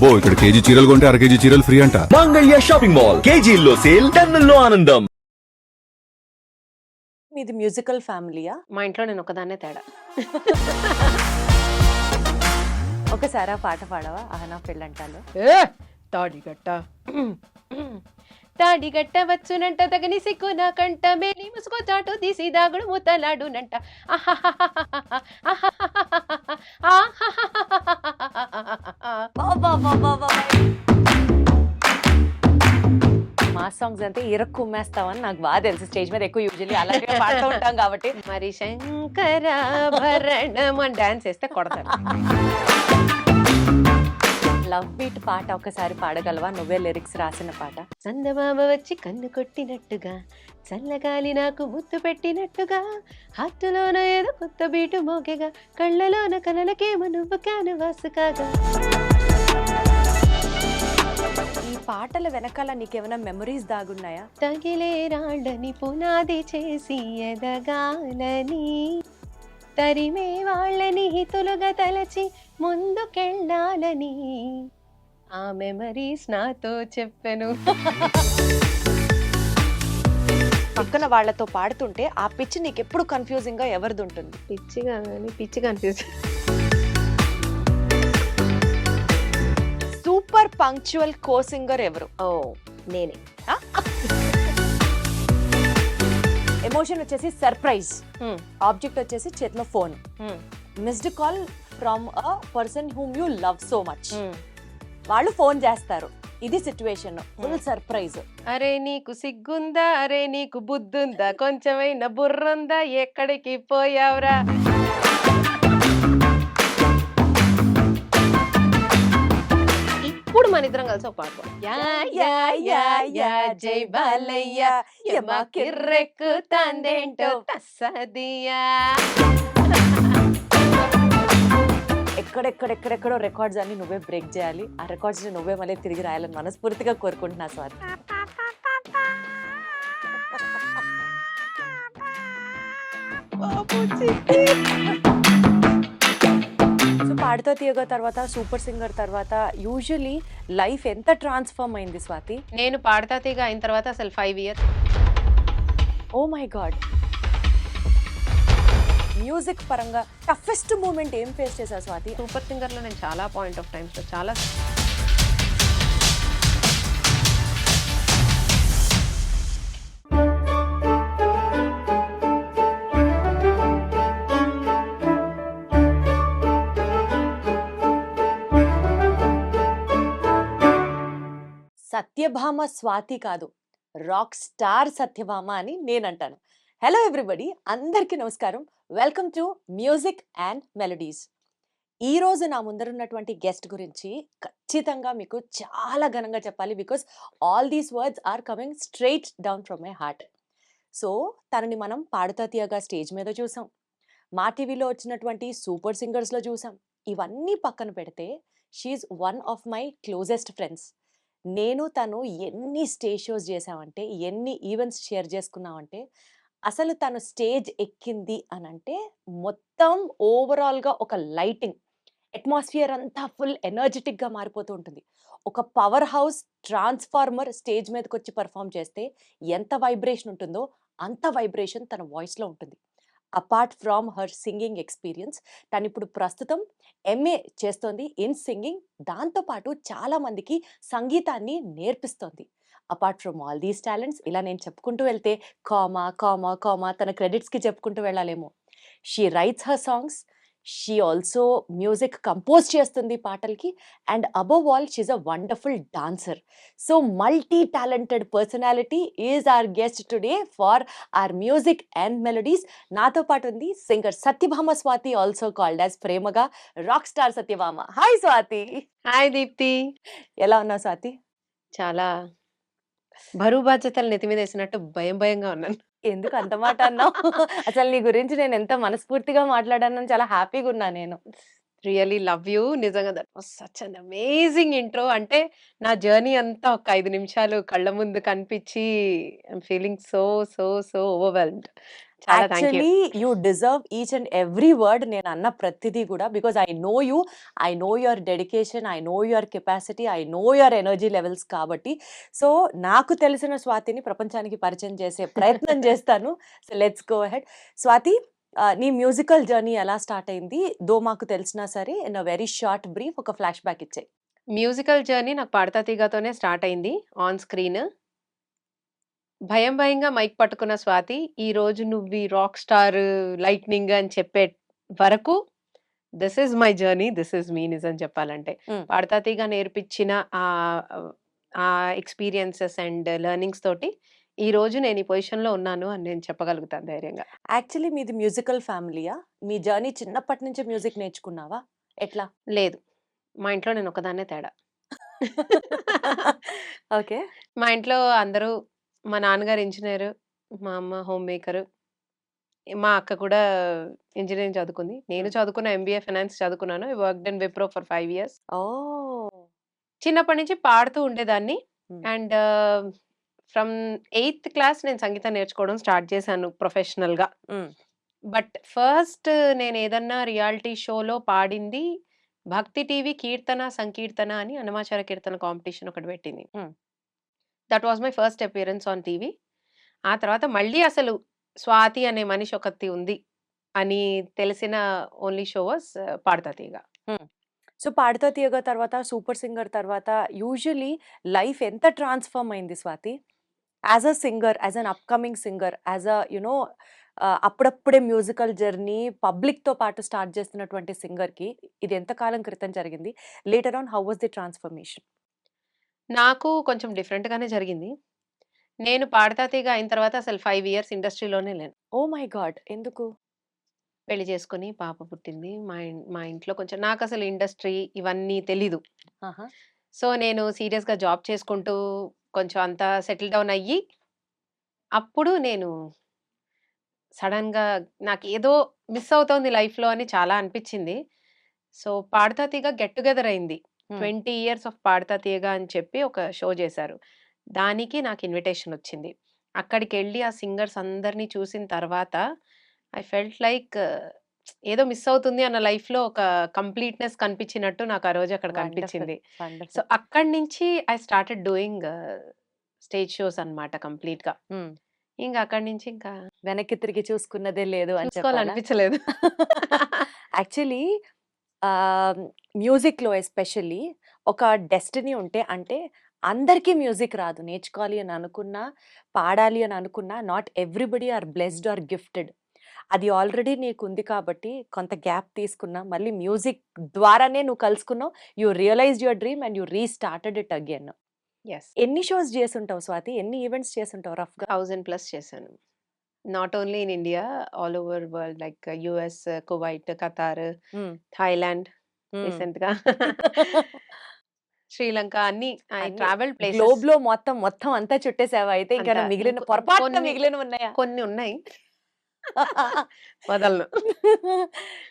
అబ్బో ఇక్కడ కేజీ చీరలు కొంటే అర కేజీ చీరలు ఫ్రీ అంట. మంగళ్య షాపింగ్ మాల్, కేజీల్లో సేల్, టన్నుల్లో ఆనందం. మీది మ్యూజికల్ ఫ్యామిలీయా? మా ఇంట్లో నేను ఒకదాన్నే తేడా. ఒకసారి ఆ పాట పాడవా ఆహనా పెళ్ళంటాలో? తాడిగట్ట తాడిగట్ట వచ్చునంట తగని సిక్కు నా కంట మేలి ముసుకో చాటు తీసి దాగుడు ముతలాడునంట. మా సాంగ్స్ అంటే ఇరకు కుమ్మేస్తామని నాకు బాగా తెలుసు. స్టేజ్ మీద ఎక్కువ యూజువల్లీ అలాగే పాడుతూ ఉంటాం కాబట్టి. మరి శంకరాభరణం అని డాన్స్ వేస్తే కొడతాను. లవ్ బీట్ పాట ఒకసారి పాడగలవా? నువ్వే లిరిక్స్ రాసిన పాట. చందమామ వచ్చి కన్ను కొట్టినట్టుగా, చల్లగాలి నాకు ముద్దు పెట్టినట్టుగా, హార్టులోన ఏదో కొత్త బీటు మోగేగా, కళ్ళలోన కలలకేమో నువ్వు క్యాన్వాస్ కాగా. ఈ పాటల వెనకాల నీకేమైనా మెమరీస్ దాగున్నాయా? తగిలే రాళ్ళని పునాది చేసి ఎదగాలని, తరిమే వాళ్ళని హితులుగా తలచి ముందుకెళ్ళాలని, ఆ మెమరీస్ నాతో చెప్పెను. పక్కన వాళ్ళతో పాడుతుంటే ఆ పిచ్ నీకు ఎప్పుడు కన్ఫ్యూజింగ్ గా ఎవరిది ఉంటుంది? పిచ్చి confuse. Super punctual co singer ఎవరు? ఓ నేనే. ఎమోషన్ వచ్చేసి సర్ప్రైజ్, ఆబ్జెక్ట్ వచ్చేసి చేతిలో phone, missed call from a person whom you love so much. వాళ్ళు ఫోన్ చేస్తారు, ఇది సిచ్యువేషన్, ఫుల్ సర్ప్రైజ్. అరే నీకు సిగ్గుందా, అరే నీకు బుద్ధుందా, కొంచెమైనా బుర్రుందా, ఎక్కడికి పోయావురా. ఇప్పుడు మన ఇద్దరం కలిసి ఒక పాట పాడు. యా యా యా యా జై బాలయ్య యమా కిర్రెక్కు తాందేంటో తస్సదియా. ఎక్కడెక్కడెక్కడెక్కడో రికార్డ్స్ అన్ని నువ్వే బ్రేక్ చేయాలి. ఆ రికార్డ్స్ ని నువ్వే మళ్ళీ తిరిగి రాయాలని మనస్ఫూర్తిగా కోరుకుంటున్నా స్వాతి. సో పాడుతా తీయగా తర్వాత సూపర్ సింగర్ తర్వాత యూజువల్లీ లైఫ్ ఎంత ట్రాన్స్ఫార్మ్ అయింది స్వాతి? నేను పాడతా తీగ అయిన తర్వాత అసలు 5 years. Oh my god. Music పరంగా టఫెస్ట్ మూమెంట్ ఏం ఫేస్ చేశారు స్వాతి? సూపర్ సింగర్ లో నేను చాలా పాయింట్ ఆఫ్ టైమ్స్ లో చాలా సత్యభామ స్వాతి కాదు, రాక్ స్టార్ సత్యభామ అని నేను అంటాను. హలో ఎవ్రీబడి, అందరికీ నమస్కారం. Welcome to music and melodies. ఈ రోజు నా ముందరున్నటువంటి గెస్ట్ గురించి ఖచ్చితంగా మీకు చాలా ఘనంగా చెప్పాలి, because all these words are coming straight down from my heart. So తనని మనం పాడుతా తీయగా స్టేజ్ మీద చూసాం, మా టీవీలో వచ్చినటువంటి సూపర్ సింగర్స్లో చూసాం. ఇవన్నీ పక్కన పెడితే she's one of my closest friends. నేను తను ఎన్ని స్టేజ్ షోస్ చేసామంటే, ఎన్ని ఈవెంట్స్ షేర్ చేసుకున్నామంటే, అసలు తను స్టేజ్ ఎక్కింది అని అంటే మొత్తం ఓవరాల్గా ఒక లైటింగ్ అట్మాస్ఫియర్ అంతా ఫుల్ ఎనర్జెటిక్గా మారిపోతూ ఉంటుంది. ఒక పవర్ హౌస్ ట్రాన్స్ఫార్మర్ స్టేజ్ మీదకి వచ్చి పర్ఫామ్ చేస్తే ఎంత వైబ్రేషన్ ఉంటుందో అంత వైబ్రేషన్ తన వాయిస్లో ఉంటుంది. Apart from her singing experience, తను ఇప్పుడు ప్రస్తుతం ఎంఏ చేస్తోంది ఇన్ సింగింగ్. దాంతోపాటు చాలామందికి సంగీతాన్ని నేర్పిస్తోంది. Apart from all these talents, ఇలా నేను చెప్పుకుంటూ వెళ్తే కామా కామా కామా తన క్రెడిట్స్కి చెప్పుకుంటూ వెళ్ళాలేమో. She writes her songs, she also music compose చేస్తుంది పాటలకి, and above all she's a wonderful dancer. So multi talented personality is our guest today for our music and melodies. నాతో పాటు ఉంది singer Satyabhama Swathi, also called as ప్రేమగా rock star Satyabhama. Hi Swathi. Hi Deepthi. ఎలా ఉన్నావు స్వాతి? చాలా బరువు బాధ్యతలు నెత్తి మీద వేసినట్టు భయంగా ఉన్నాను. ఎందుకు అంత మాట అన్నావు? అసలు నీ గురించి నేను ఎంత మనస్ఫూర్తిగా మాట్లాడానని చాలా హ్యాపీగా ఉన్నా నేను. Really love you. నిజంగా that was such an amazing intro. అంటే నా జర్నీ అంతా ఒక 5 నిమిషాలు కళ్ళ ముందు కనిపించి I'm feeling so so so overwhelmed. చాలా thank you. Actually you deserve each and every word నేను అన్న ప్రతిదీ కూడా, because I know you, I know your dedication, I know your capacity, I know your energy levels కాబట్టి. So నాకు తెలిసిన స్వాతిని ప్రపంచానికి పరిచయం చేసే ప్రయత్నం చేస్తాను. So let's go ahead. Swathi, నీ మ్యూజికల్ జర్నీ ఎలా స్టార్ట్ అయింది? దో మాకు తెలిసినా సరే in a very short brief ఒక ఫ్లాష్ బ్యాక్ ఇచ్చేయి. మ్యూజికల్ జర్నీ నాకు 'పాడతా తీగ'తోనే స్టార్ట్ అయింది ఆన్ స్క్రీన్. భయం భయంగా మైక్ పట్టుకున్న స్వాతి, ఈరోజు నువ్వు ఈ రాక్ స్టార్, లైట్నింగ్ అని చెప్పే వరకు this is my journey, this is me నిజం చెప్పాలంటే. Hmm. పాడతా తీగ నేర్పించిన ఆ ఎక్స్పీరియన్సెస్ అండ్ లెర్నింగ్స్ తోటి ఈ రోజు నేను ఈ పొజిషన్‌లో ఉన్నాను అని నేను చెప్పగలుగుతాను ధైర్యంగా. యాక్చువల్లీ మీది మ్యూజికల్ ఫ్యామిలీయా? మీ జర్నీ చిన్నప్పటి నుంచే మ్యూజిక్ నేర్చుకున్నావా? ఎట్లా? లేదు. మా ఇంట్లో నేను ఒకదాన్నే తేడా. ఓకే. మా ఇంట్లో అందరూ, మా నాన్నగారు ఇంజినీరు, మా అమ్మ హోమ్ మేకరు. మా అక్క కూడా ఇంజినీరింగ్ చదువుకుంది. నేను చదువుకున్న ఎంబీఏ ఫైనాన్స్ చదువుకున్నాను. I worked in Wipro for 5 years. ఓహ్! చిన్నప్పటి నుంచి పాడుతూ ఉండేదాన్ని. హ్మ్. అండ్ ఫ్రమ్ 8థ్ క్లాస్ నేను సంగీతం నేర్చుకోవడం స్టార్ట్ చేశాను ప్రొఫెషనల్‌గా. హ్మ్. బట్ ఫస్ట్ నేనేదన్నా రియాలిటీ షోలో పాడింది భక్తి టీవీ 'కీర్తన సంకీర్తన' అని అన్నమాచార్య కీర్తన కాంపిటీషన్ ఒకటి పెట్టింది. హ్మ్. That was my first appearance on TV. ఆ తర్వాత మళ్ళీ అసలు స్వాతి అనే మనిషి ఒకతి ఉంది అని తెలిసిన ఓన్లీ షో వాస్ 'పాడతా తీగ'. హ్మ్. సో 'పాడుతా తీయగా' తర్వాత 'సూపర్ సింగర్' తర్వాత యూజువల్లీ లైఫ్ ఎంత ట్రాన్స్‌ఫార్మ్ అయింది Swathi? As a singer, as an upcoming singer, as a అప్పుడప్పుడే మ్యూజికల్ జర్నీ పబ్లిక్‌తో పాటు స్టార్ట్ చేస్తున్నటువంటి సింగర్‌కి ఇది ఎంత కాలం క్రితం జరిగింది? Later on how was the transformation? నాకు కొంచెం డిఫరెంట్‌గానే జరిగింది. నేను 'పాడతా తీగ' అయిన తర్వాత అసలు 5 ఇయర్స్ ఇండస్ట్రీలోనే లేను. ఓహ్ మై గాడ్! ఎందుకు? పెళ్లి చేసుకొని పాప పుట్టింది. మా ఇంట్లో కొంచెం నాకసలు ఇండస్ట్రీ ఇవన్నీ తెలీదు. ఆహా! సో, నేను సీరియస్‌గా జాబ్ చేసుకుంటూ కొంచెం అంతా సెటిల్ డౌన్ అయ్యి, అప్పుడు నేను సడెన్‌గా నాకేదో మిస్ అవుతోంది లైఫ్‌లో అని చాలా అనిపిచ్చింది. సో, 'పాడతా తీగ' గెట్ టుగెదర్ అయింది. హ్మ్. 20 ఇయర్స్ ఆఫ్ 'పాడతా తీగ' అని చెప్పి ఒక షో చేశారు. దానికి నాకు ఇన్విటేషన్ వచ్చింది. అక్కడికెళ్ళి ఆ సింగర్స్ అందరిని చూసిన తర్వాత ఐ ఫెల్ట్ లైక్ ఏదో మిస్ అవుతుంది అన్న లైఫ్‌లో ఒక కంప్లీట్‌నెస్ కనిపించినట్టు నాకు ఆ రోజు అక్కడ వండర్‌ఫుల్. కనిపించింది. So, wonderful. అక్కడి నుంచి I started doing stage shows అన్నమాట కంప్లీట్‌గా. హ్మ్. ఇంక అక్కడి నుంచి ఇంకా వెనక్కి తిరిగి చూసుకున్నదే లేదు అని చెప్పాలా? చూసుకోవాలనిపించలేదు. యాక్చువల్లీ మ్యూజిక్‌లో ఎస్పెషల్లీ ఒక డెస్టినీ ఉంటే, అంటే అందరికీ మ్యూజిక్ రాదు. నేర్చుకోవాలి అని అనుకున్నా, పాడాలి అని అనుకున్నా not everybody are blessed or gifted. అది ఆల్రెడీ నీకుంది కాబట్టి కొంత గ్యాప్ తీసుకున్నా, మళ్ళీ మ్యూజిక్ ద్వారానే నువ్వు కలుసుకున్నావు. You realized your dream and you restarted it again. Yes. ఎన్ని షోస్ చేసుంటావు స్వాతి? ఎన్ని ఈవెంట్స్ చేసుంటావు రఫ్‌గా? 1000 ప్లస్ చేశాను. Not only in India, all over world like US, Kuwait, Qatar, hmm. Thailand hmm. రీసెంట్‌గా శ్రీలంక అన్నీ ఐ అన్ని ట్రావెల్డ్ ప్లేసెస్ గ్లోబ్‌లో మొత్తం అంతా చుట్టేసావా అయితే? అంతా. ఇంకేమైనా మిగిలిన ఇంకొ పొరపాటున కొన్ని మిగిలినవున్నాయా? కొన్ని ఉన్నాయి. వదలను.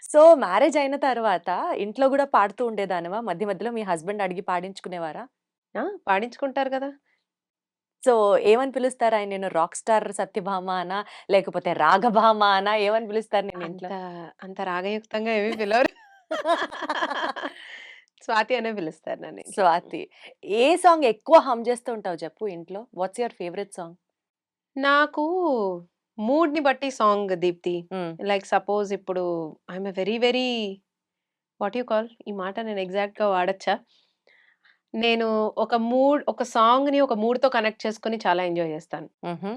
సో, మ్యారేజ్ అయిన తర్వాత ఇంట్లో గూడా పాడుతూ ఉండేదానివా? మధ్య మధ్యలో మీ హస్బెండ్ అడిగి పాడించుకునేవారా? ఆ! పాడించుకుంటారు గదా! సో, ఏమని పిలుస్తారు ఆయన నిన్ను? రాక్ స్టార్ సత్యభామ అనా? లేకపోతే రాగభామ అనా? ఏమని పిలుస్తారు నిన్ను ఇంట్లో? అంత అంత రాగయుక్తంగా ఏమి పిలవరు. స్వాతి అనే పిలుస్తారు నన్నింట్లో. స్వాతి. ఏ సాంగ్ ఎక్కువ హమ్ చేస్తూ ఉంటావు చెప్పు ఇంట్లో? What's your favourite song? నాకు మూడ్‌ని బట్టి సాంగ్ దీప్తి. హ్మ్. లైక్ సపోజ్ ఇప్పుడు I'm a very very what you call ఈ మాట నేను ఎగ్జాక్ట్‌గా వాడొచ్చా? నేను ఒక సాంగ్‌ని ఒక మూడ్‌తో కనెక్ట్ చేసుకొని చాలా ఎంజాయ్ చేస్తాను. హుహు.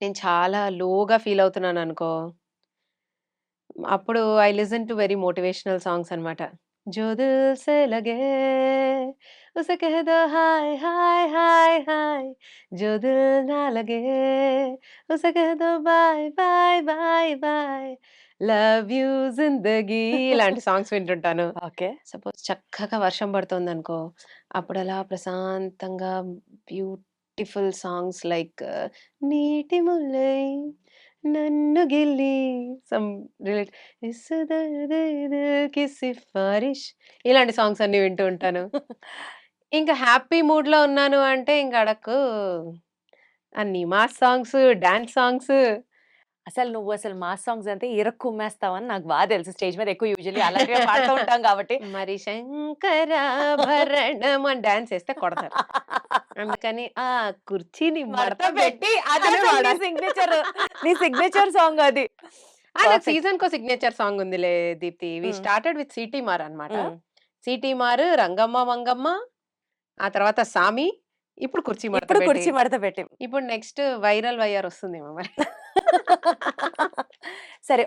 నేను చాలా లోగా ఫీల్ అవుతున్నాననుకో, అప్పుడు I listen to very motivational songs అన్నమాట. जो दिल से लगे उसे कह दो हाय हाय हाय हाय जो दिल ना लगे उसे कह दो bye bye bye bye love you Zindagi ఇలాంటి సాంగ్స్ వింటుంటాను. ఓకే. సపోజ్ చక్కగా వర్షం పడుతోందనుకో, అప్పుడలా ప్రశాంతంగా బ్యూటిఫుల్ సాంగ్స్ లైక్ నీటి ముల్లై నన్ను గిల్లి సమ్ రిలేట్ ఇస్ దర్ద్ దిల్ కి సిఫారిష్ ఇలాంటి సాంగ్స్ అన్నీ వింటూ ఉంటాను. ఇంకా హ్యాపీ మూడ్‌లో ఉన్నాను అంటే ఇంక అడక్కు అన్నీ మాస్ సాంగ్స్, డాన్స్ సాంగ్స్ అసలు నువ్వు అసలు మాస్ సాంగ్స్ అంటే ఇరక్కుమ్మేస్తావని నాకు బాగా తెలుసు. స్టేజ్ మీద ఎక్కువ యూజువల్లీ అలాంటివే పాడుతూ ఉంటాం కాబట్టి. మరి శంకరాభరణం అని డాన్స్ చేస్తే కొడతారు. అందుకని ఆ కుర్చీని మడత మడత పెట్టి అదే అనే అసలు నీ వాడాలి. సిగ్నేచర్ సాంగ్ అది. నాకు పర్ఫెక్ట్. సీజన్ కో సిగ్నేచర్ సాంగ్ ఉందిలే దీప్తి. వి హ్మ్. స్టార్టెడ్ విత్ సిటీ మార్ అన్నమాట. హ్మ్. సిటీ మార్, రంగమ్మ మంగమ్మ, ఆ తర్వాత సామి, ఇప్పుడు కుర్చీ మడత ఇప్పుడు పెట్టి. కుర్చీ మడత పెట్టి. ఇప్పుడు నెక్స్ట్ వైరల్ వైఆర్ వస్తుందేమో మరి. సరే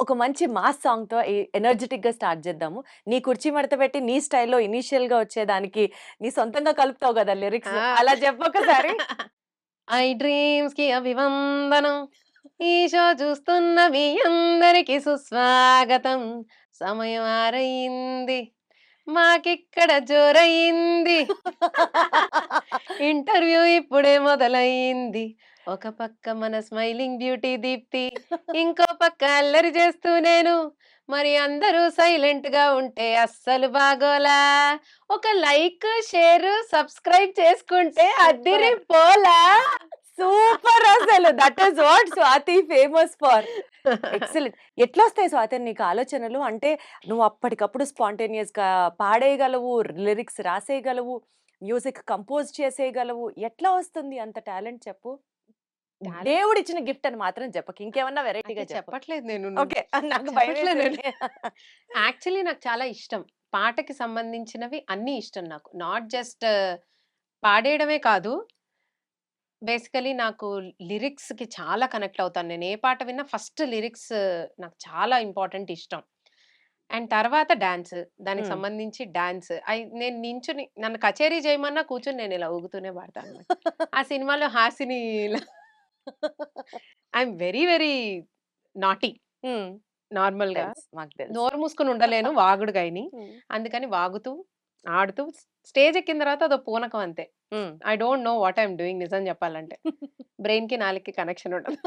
ఒక మంచి మాస్ సాంగ్‌తో ఎనర్జిటిక్‌గా స్టార్ట్ చేద్దాము. నీ కుర్చీ మడత పెట్టి నీ స్టైల్‌లో ఇనీషియల్‌గా వచ్చేదానికి నీ సొంతంగా కలుపుతావు కదా లిరిక్స్. ఆ! అలా చెప్పొకసారి. ఐ డ్రీమ్స్‌కి అభివందనం. ఈ షో చూస్తున్న మీ అందరికి సుస్వాగతం. సమయం ఆరయింది. మాకిక్కడ జోరయింది. ఇంటర్వ్యూ ఇప్పుడే మొదలయింది. ఒక పక్క మన స్మైలింగ్ బ్యూటీ దీప్తి. ఇంకో పక్క అల్లరి చేస్తూ నేను. మరి అందరూ సైలెంట్‌గా ఉంటే అస్సలు బాగోలా. ఒక లైక్, షేర్, సబ్స్క్రైబ్ చేసుకుంటే అద్దిరిపోలా. సూపర్ అసలు. That is what Swathi famous for. Excellent. ఎట్లొస్తాయి స్వాతి నీకు ఆలోచనలు? అంటే నువ్వు అప్పటికప్పుడు స్పాంటేనియస్‌గా పాడేయగలవు, లిరిక్స్ రాసేయగలవు, మ్యూజిక్ కంపోజ్ చేసేయగలవు. ఎట్లా వస్తుంది అంత టాలెంట్ చెప్పు? టాలెంట్ దేవుడిచ్చిన గిఫ్ట్ అని మాత్రం చెప్పకు. ఇంకేమన్నా అంటే వెరైటీగా చెప్పు. చెప్పట్లేదు నేను. ఓకే. నాకు చెప్పట్లే భయమేసింది. యాక్చువల్లీ నాకు చాలా ఇష్టం. పాటకి సంబంధించినవి అన్నీ ఇష్టం నాకు. నాట్ జస్ట్ పాడేయడమే కాదు. బేసికలీ నాకు లిరిక్స్‌కి చాలా కనెక్ట్ అవుతాను. నేను ఏ పాట విన్నా ఫస్ట్ లిరిక్స్ నాకు చాలా ఇంపార్టెంట్ ఇష్టం. అండ్ తర్వాత డాన్స్. దానికి హ్మ్. సంబంధించి డాన్స్. నేను నించొని నన్ను కచేరీ చేయమన్నా కూర్చొని నేను ఇలా ఊగుతూనే పాడతానన్నమాట. ఆ సినిమాలో హాసిని ఇలా I am very very naughty హ్మ్. నార్మల్‌గా. తెలుసు. మాకు తెలుసు. నోరు మూసుకొని ఉండలేను వాగుడుగాయని. హ్మ్. అందుకని వాగుతూ, ఆడుతూ స్టేజ్ ఎక్కిన తర్వాత అదో పూనకం అంతే. Hmm. I don't know what I am doing నిజం చెప్పాలంటే. బ్రెయిన్‌కి, నాలుకకి కనెక్షన్ ఉండదు.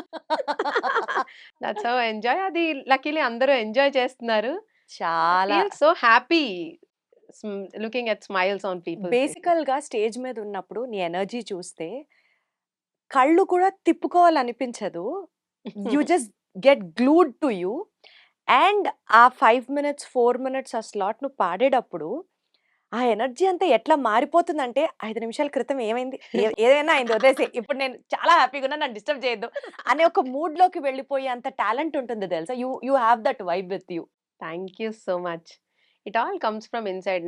That's how I enjoy. అది లక్కీలీ అందరూ ఎంజాయ్ చేస్తున్నారు. చాలా feel so happy looking at smiles on people's faces. బేసికల్‌గా స్టేజ్ మీద ఉన్నప్పుడు నీ ఎనర్జీ చూస్తే కళ్ళు కూడా తిప్పుకోవాలనిపించదు. You just get glued to you. And ఆ 5 మినిట్స్, 4 మినిట్స్ ఆ స్లాట్ నువ్వు పాడేటప్పుడు ఆ ఎనర్జీ అంతా ఎట్లా మారిపోతుందంటే 5 నిమిషాల క్రితం ఏమైంది? ఏదైనా అయింది వదిలేసేయ్. ఇప్పుడు నేను చాలా హ్యాపీగా ఉన్నా నన్ను డిస్టర్బ్ చేయొద్దు అనే ఒక మూడ్‌లోకి వెళ్ళిపోయే అంత టాలెంట్ ఉంటుంది తెలుసా? You have that vibe with you. Thank you so much. It all comes from inside.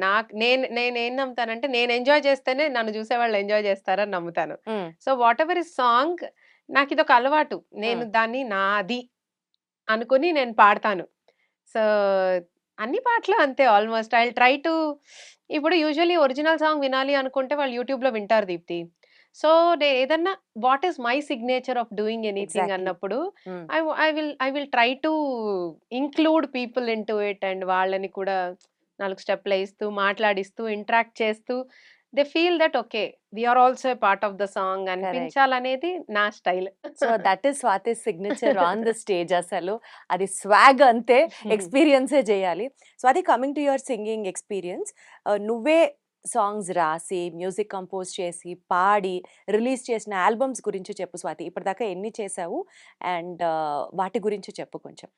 నేనేం నమ్ముతానంటే నేను ఎంజాయ్ చేస్తేనే నన్ను చూసేవాళ్ళు ఎంజాయ్ చేస్తారని నమ్ముతాను. Hmm. So whatever is song నాకిదొక అలవాటు. నేను హ్మ్. దాన్ని నాది అనుకుని నేను పాడతాను. సో అన్ని పాటలు అంతే almost. I will try to ఇప్పుడు యూజువల్లీ ఒరిజినల్ సాంగ్ వినాలి అనుకుంటే వాళ్ళు యూట్యూబ్‌లో వింటారు దీప్తి. సో ఏదన్నా what is my signature of doing anything exactly. అన్నప్పుడు hmm. I will try to include people into it and వాళ్ళని కూడా 4 స్టెప్‌లేస్తూ, మాట్లాడిస్తూ, ఇంటరాక్ట్ చేస్తూ they feel that okay. We are also a part of the song correct. అనిపించాలనేది నా style. So that is Swathi's signature on the stage అసలు. అది swag అంతే. ఎక్స్‌పీరియన్సే చేయాలి. Swathi coming to your singing experience నువ్వే సాంగ్స్ రాసి, మ్యూజిక్ కంపోజ్ చేసి, పాడి, రిలీజ్ చేసిన ఆల్బమ్స్ గురించి చెప్పు స్వాతి. ఇప్పటిదాకా ఎన్ని చేశావు? అండ్ వాటి గురించి చెప్పు కొంచెం.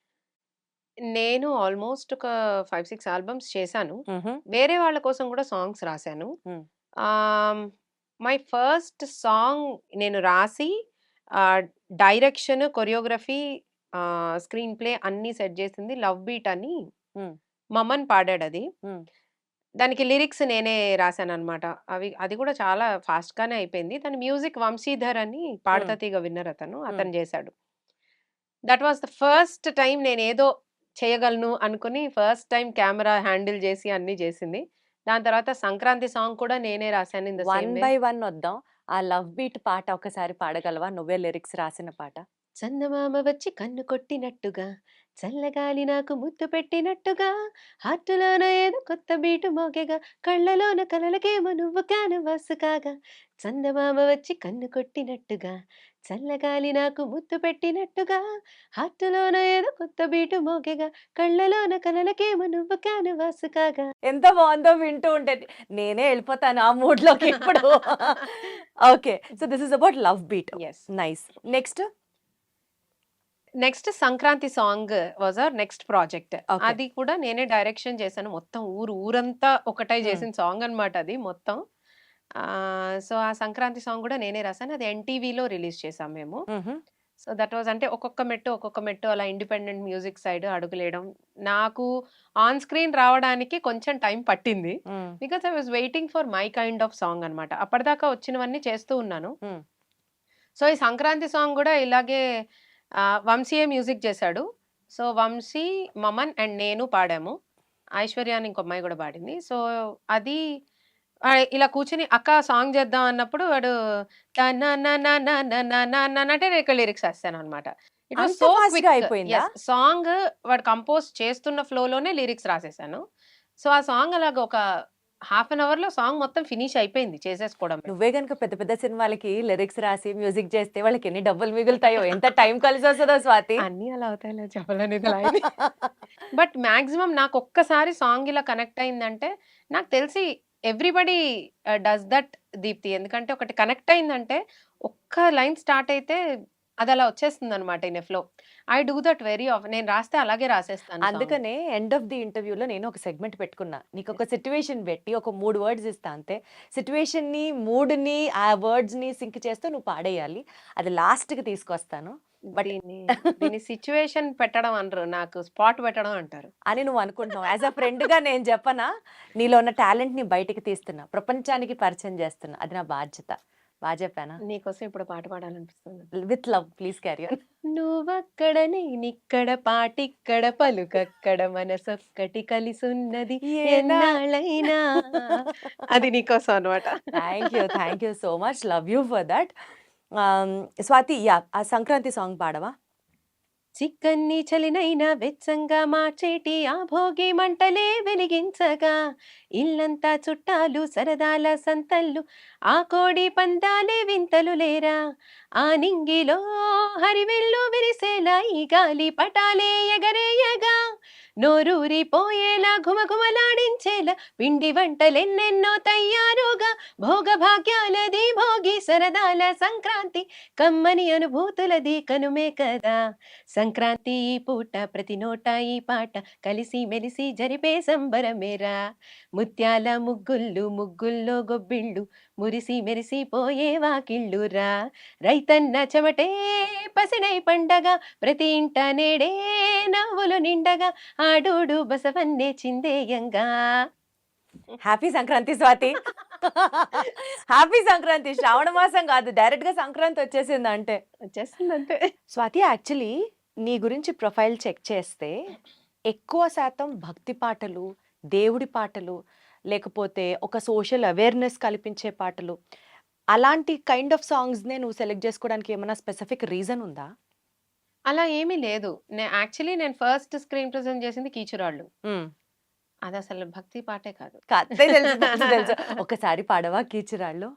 నేను ఆల్‌మోస్ట్ ఒక 5, 6 ఆల్బమ్స్ చేశాను. హుహు. వేరే వాళ్ళ కోసం కూడా సాంగ్స్ రాశాను. హ్మ్. ఆహ్, మై ఫస్ట్ సాంగ్ నేను రాసి ఆహ్, డైరెక్షన్, కొరియోగ్రఫీ, స్క్రీన్ ప్లే అన్నీ సెట్ చేసింది 'లవ్ బీట్' అని హ్మ్. మమన్ పాడాడది. హ్మ్. దానికి లిరిక్స్ నేనే రాశాననమాట. అది కూడా చాలా ఫాస్ట్‌గానే అయిపోయింది. దాని మ్యూజిక్ 'వంశీధర్' అని హ్మ్. 'పాడతా తీగ' విన్నర్ అతను. హ్మ్. అతను చేశాడు. That was the first time నేనేదో చేయగలను అనుకుని ఫస్ట్ టైమ్ కెమెరా హ్యాండిల్ చేసి అన్నీ చేసింది. దాని తర్వాత 'సంక్రాంతి' సాంగ్ కూడా నేనే రాశాను in the one same way. By one వద్దాం. ఆ 'లవ్ బీట్' పాట ఒకసారి పాడగలవా? నువ్వే లిరిక్స్ రాసిన పాట. చందమామ వచ్చి కన్ను కొట్టినట్టుగా, చల్లగాలి నాకు ముద్దు పెట్టినట్టుగా, హార్టులోన ఏదో కొత్త బీటు మోగెగా, కళ్ళలోన కలలకేమో నువ్వు క్యాన్వాస్ కాగా. చందమామ వచ్చి కన్ను కొట్టినట్టుగా, చల్లగాలి నాకు ముద్దు పెట్టినట్టుగా, హార్టులోన ఏదో కొత్త బీటు మోగెగా, కళ్ళలోన కలలకేమో నువ్వు క్యాన్వాస్ కాగా. ఎంత బావుందో వింటూ ఉంటే. నేనే ఎళ్ళిపోతాను ఆ మూడ్‌లోకి ఇప్పుడు. Okay. So this is about 'love beat.' Yes. Nice. Next? Next 'Sankranti' song was our next project. Okay. అది కూడా నేనే డైరెక్షన్ చేశాను. మొత్తం ఊరంతా ఒకటై హ్మ్. చేసిన సాంగ్ అన్నమాట అది మొత్తం. సో, ఆ 'సంక్రాంతి' సాంగ్ కూడా నేనే రాసాను. అది ఎన్‌టీవీలో రిలీజ్ చేసాం మేము. హుహు. సో, దట్ వాస్ అంటే ఒక్కొక్క మెట్టు అలా ఇండిపెండెంట్ మ్యూజిక్ సైడ్ అడుగులేయడం. నాకు ఆన్ స్క్రీన్ రావడానికి కొంచెం టైం పట్టింది. హ్మ్. Because I was waiting for my kind of song అన్నమాట. అప్పటిదాకా వచ్చినవన్నీ చేస్తూ ఉన్నాను. హ్మ్. సో, ఈ 'సంక్రాంతి' సాంగ్ గూడా ఇలాగే వంశీయే మ్యూజిక్ చేశాడు. సో, వంశీ, మమన్ అండ్ నేను పాడాము. ఐశ్వర్య అని ఇంకో అమ్మాయి గూడా పాడింది. సో, అది ఇలా కూర్చొని అక్క సాంగ్ చేద్దాం అన్నప్పుడు వాడు తననననననననన అంటే నేను ఇక్కడ లిరిక్స్ రాసేసాననమాట. ఇట్ వాస్ అంత సో ఫాస్ట్‌గా క్విక్. అయిపోయిందా? యెస్. సాంగ్ వాడు కంపోజ్ చేస్తున్న ఫ్లోలోనే లిరిక్స్ రాసేసాను. సో, ఆ సాంగ్ అలాగా ఒక హాఫ్ అన్ అవర్‌లో సాంగ్ మొత్తం ఫినిష్ అయిపోయింది చేసేసుకోవడమే. నువ్వే గనుక పెద్ద పెద్ద సినిమాలకి లిరిక్స్ రాసి, మ్యూజిక్ చేస్తే వాళ్ళకి ఎన్ని డబ్బులు మిగులుతాయో, ఎంత టైం కలిసొస్తదో స్వాతి. అన్నీ అలా అవుతాయిలే చెప్పలేనిది లాయని. బట్ మాక్సిమం నాకొక్కసారి సాంగ్ ఇలా కనెక్ట్ అయిందంటే, నాకు తెలిసి ఎవ్రీబడీ డస్ దట్ దీప్తి. ఎందుకంటే ఒకటి కనెక్ట్ అయిందంటే, ఒక్క లైన్ స్టార్ట్ అయితే అదలా వచ్చేస్తుందనమాట in a flow. I do that very often. నేను రాస్తే అలాగే రాసేస్తాను సాంగ్. అందుకనే ఎండ్ ఆఫ్ ది ఇంటర్వ్యూలో నేను ఒక సెగ్మెంట్ పెట్టుకున్నా. నీకొక సిట్యుయేషన్ పెట్టి ఒక 3 వర్డ్స్ ఇస్తా అంతే. సిట్యుయేషన్‌ని, మూడ్‌ని, ఆ వర్డ్స్‌ని సింక్ చేస్తూ నువ్వు పాడేయాలి. అది లాస్ట్‌కి తీసుకొస్తాను. బట్ దీన్ని దీన్ని సిట్యుయేషన్ పెట్టడం అనరు. నాకు స్పాట్ పెట్టడం అంటారు. అని నువ్వు అనుకుంటున్నావు. యాస్ ఎ ఫ్రెండ్‌గా నేను చెప్పనా? నీలో ఉన్న టాలెంట్‌ని బయటికి తీస్తున్నా. ప్రపంచానికి పరిచయం చేస్తున్నా. అది నా బాధ్యత. బా చెప్పానా? నీకోసం ఇప్పుడు పాట పాడాలనిపిస్తుంది. With love please carry on. నువ్వక్కడ నేనిక్కడ పాటిక్కడ పలుకక్కడ మనసొక్కటి కలిసున్నది ఎన్నాళ్ళైనా. అది నీకోసం అనమాట. Thank you so much. Love you for that. Swathi ఆ సంక్రాంతి సాంగ్ పాడవా? చిక్కన్ని చలినైనా వెచ్చంగా మార్చేటి ఆ భోగి మంటలే వెలిగించగా ఇల్లంతా చుట్టాలు సరదాల సంతల్లు ఆ కోడి పందాలే వింతలు లేరా ఆ నింగిలో హరివెల్లు విరిసేలా ఈ గాలి పటాలే ఎగరేయగా నోరూరిపోయేలా ఘుమఘుమలాడించేలా పిండి వంటలెన్నెన్నో తయ్యారుగా భోగభాగ్యాలది భోగి సరదాల సంక్రాంతి కమ్మని అనుభూతులది కనుమే కదా సంక్రాంతి ఈ పూట ప్రతి నోట ఈ పాట కలిసి మెలిసి జరిపే సంబరమేరా ముత్యాల ముగ్గుల్లో గొబ్బిళ్ళు మురిసి మెరిసి పోయే వాకిళ్ళురా రైతన్న చెమటే పసిడై పండగ ప్రతి ఇంట నేడే నవ్వులు నిండగా ఆడోడు బసవన్నే చిందేయంగా. హ్యాపీ సంక్రాంతి స్వాతి. హ్యాపీ సంక్రాంతి. శ్రావణ మాసం కాదు, డైరెక్ట్ గా సంక్రాంతి వచ్చేసింది అంటే. వచ్చేస్తుందంటే స్వాతి యాక్చువల్లీ నీ గురించి ప్రొఫైల్ చెక్ చేస్తే ఎక్కువ శాతం భక్తి పాటలు, దేవుడి పాటలు, లేకపోతే ఒక సోషల్ అవేర్నెస్ కల్పించే పాటలు, అలాంటి కైండ్ ఆఫ్ సాంగ్స్‌నే నువ్వు సెలెక్ట్ చేసుకోవడానికి ఏమైనా స్పెసిఫిక్ రీజన్ ఉందా? అలా ఏమీ లేదు. యాక్చువల్లీ నేను ఫస్ట్ స్క్రీన్ ప్రెజెంట్ చేసింది కీచురాళ్ళు. అది అసలు భక్తి పాటే కాదు. తెలుసు. ఒకసారి పాడవా కీచురాళ్ళు?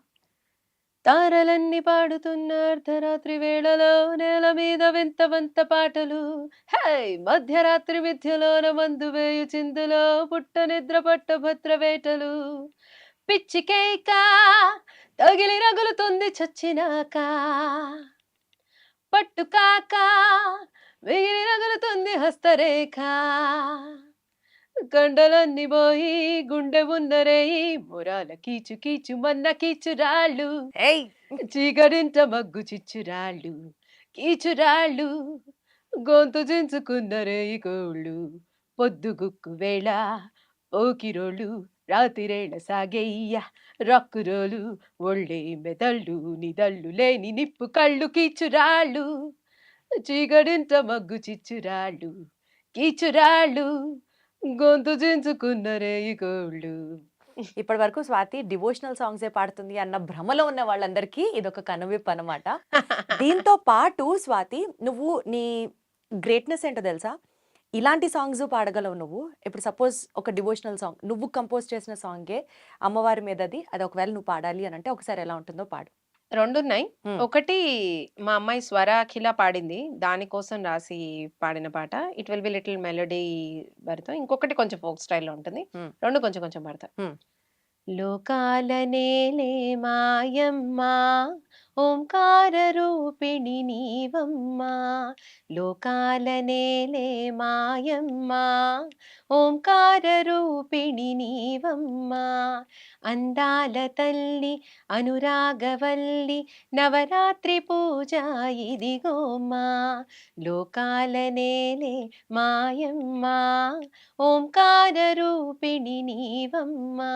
తారలన్నీ పాడుతున్న అర్ధరాత్రి వేళలో నేల మీద వింత వింత పాటలు హే మధ్యరాత్రి మిథ్యలోన మందు వేయు చిందులో పుట్ట నిద్ర పట్ట భద్ర వేటలు పిచ్చి కేక తగిలి రగులుతుంది చచ్చినాక పట్టు కాక మిగిలి రగులుతుంది హస్తరేఖ కండలన్నీ పోయి గుండె ఉన్నరేయి మురాల కీచు కీచు మన్న కీచురాళ్ళు ఏయ్ చీకరింట మగ్గు చిచ్చురాళ్ళు కీచురాళ్ళు గొంతు చించుకున్నరేయి కోళ్ళు పొద్దుగుక్కు వేళ పోకిరోళ్ళు రాతిరేళ సాగేయ్య రక్కురోలు ఒళ్ళే మెదళ్ళు నిదళ్ళు లేని నిప్పు కళ్ళు కీచురాళ్ళు చీకరింట మగ్గు చిచ్చురాళ్ళు కీచురాళ్ళు గొంతు చించుకున్నరే ఈ కోళ్ళు. ఇప్పటి వరకు స్వాతి డివోషనల్ సాంగ్సే పాడుతుంది అన్న భ్రమలో ఉన్న వాళ్ళందరికీ ఇదొక కనువిప్పు అనమాట. దీంతో పాటు స్వాతి నువ్వు నీ గ్రేట్‌నెస్ ఏంటో తెలుసా? ఇలాంటి సాంగ్స్ పాడగలవు నువ్వు. ఇప్పుడు సపోజ్ ఒక డివోషనల్ సాంగ్ నువ్వు కంపోజ్ చేసిన సాంగే అమ్మవారి మీదది. అది ఒకవేళ నువ్వు పాడాలి అని అంటే ఒకసారి ఎలా ఉంటుందో పాడు. రెండున్నాయి. ఒకటి మా అమ్మాయి స్వర అఖిల పాడింది. దానికోసం రాసి పాడిన పాట. It will be little melody భరితం. ఇంకొకటి కొంచెం ఫోక్ స్టైల్‌లో ఉంటుంది. హ్మ్. 2 కొంచెం కొంచెం పాడతా. హ్మ్. లోకాల నేలే మాయమ్మ ఓంకార రూపిణి నీవమ్మా లోకాల నేలే మాయమ్మా ఓంకార రూపిణి నీవమ్మా అందాల తల్లి అనురాగవల్లి నవరాత్రి పూజ ఇదిగోమ్మా లోకాల నేలే మాయమ్మా ఓంకార రూపిణి నీవమ్మా.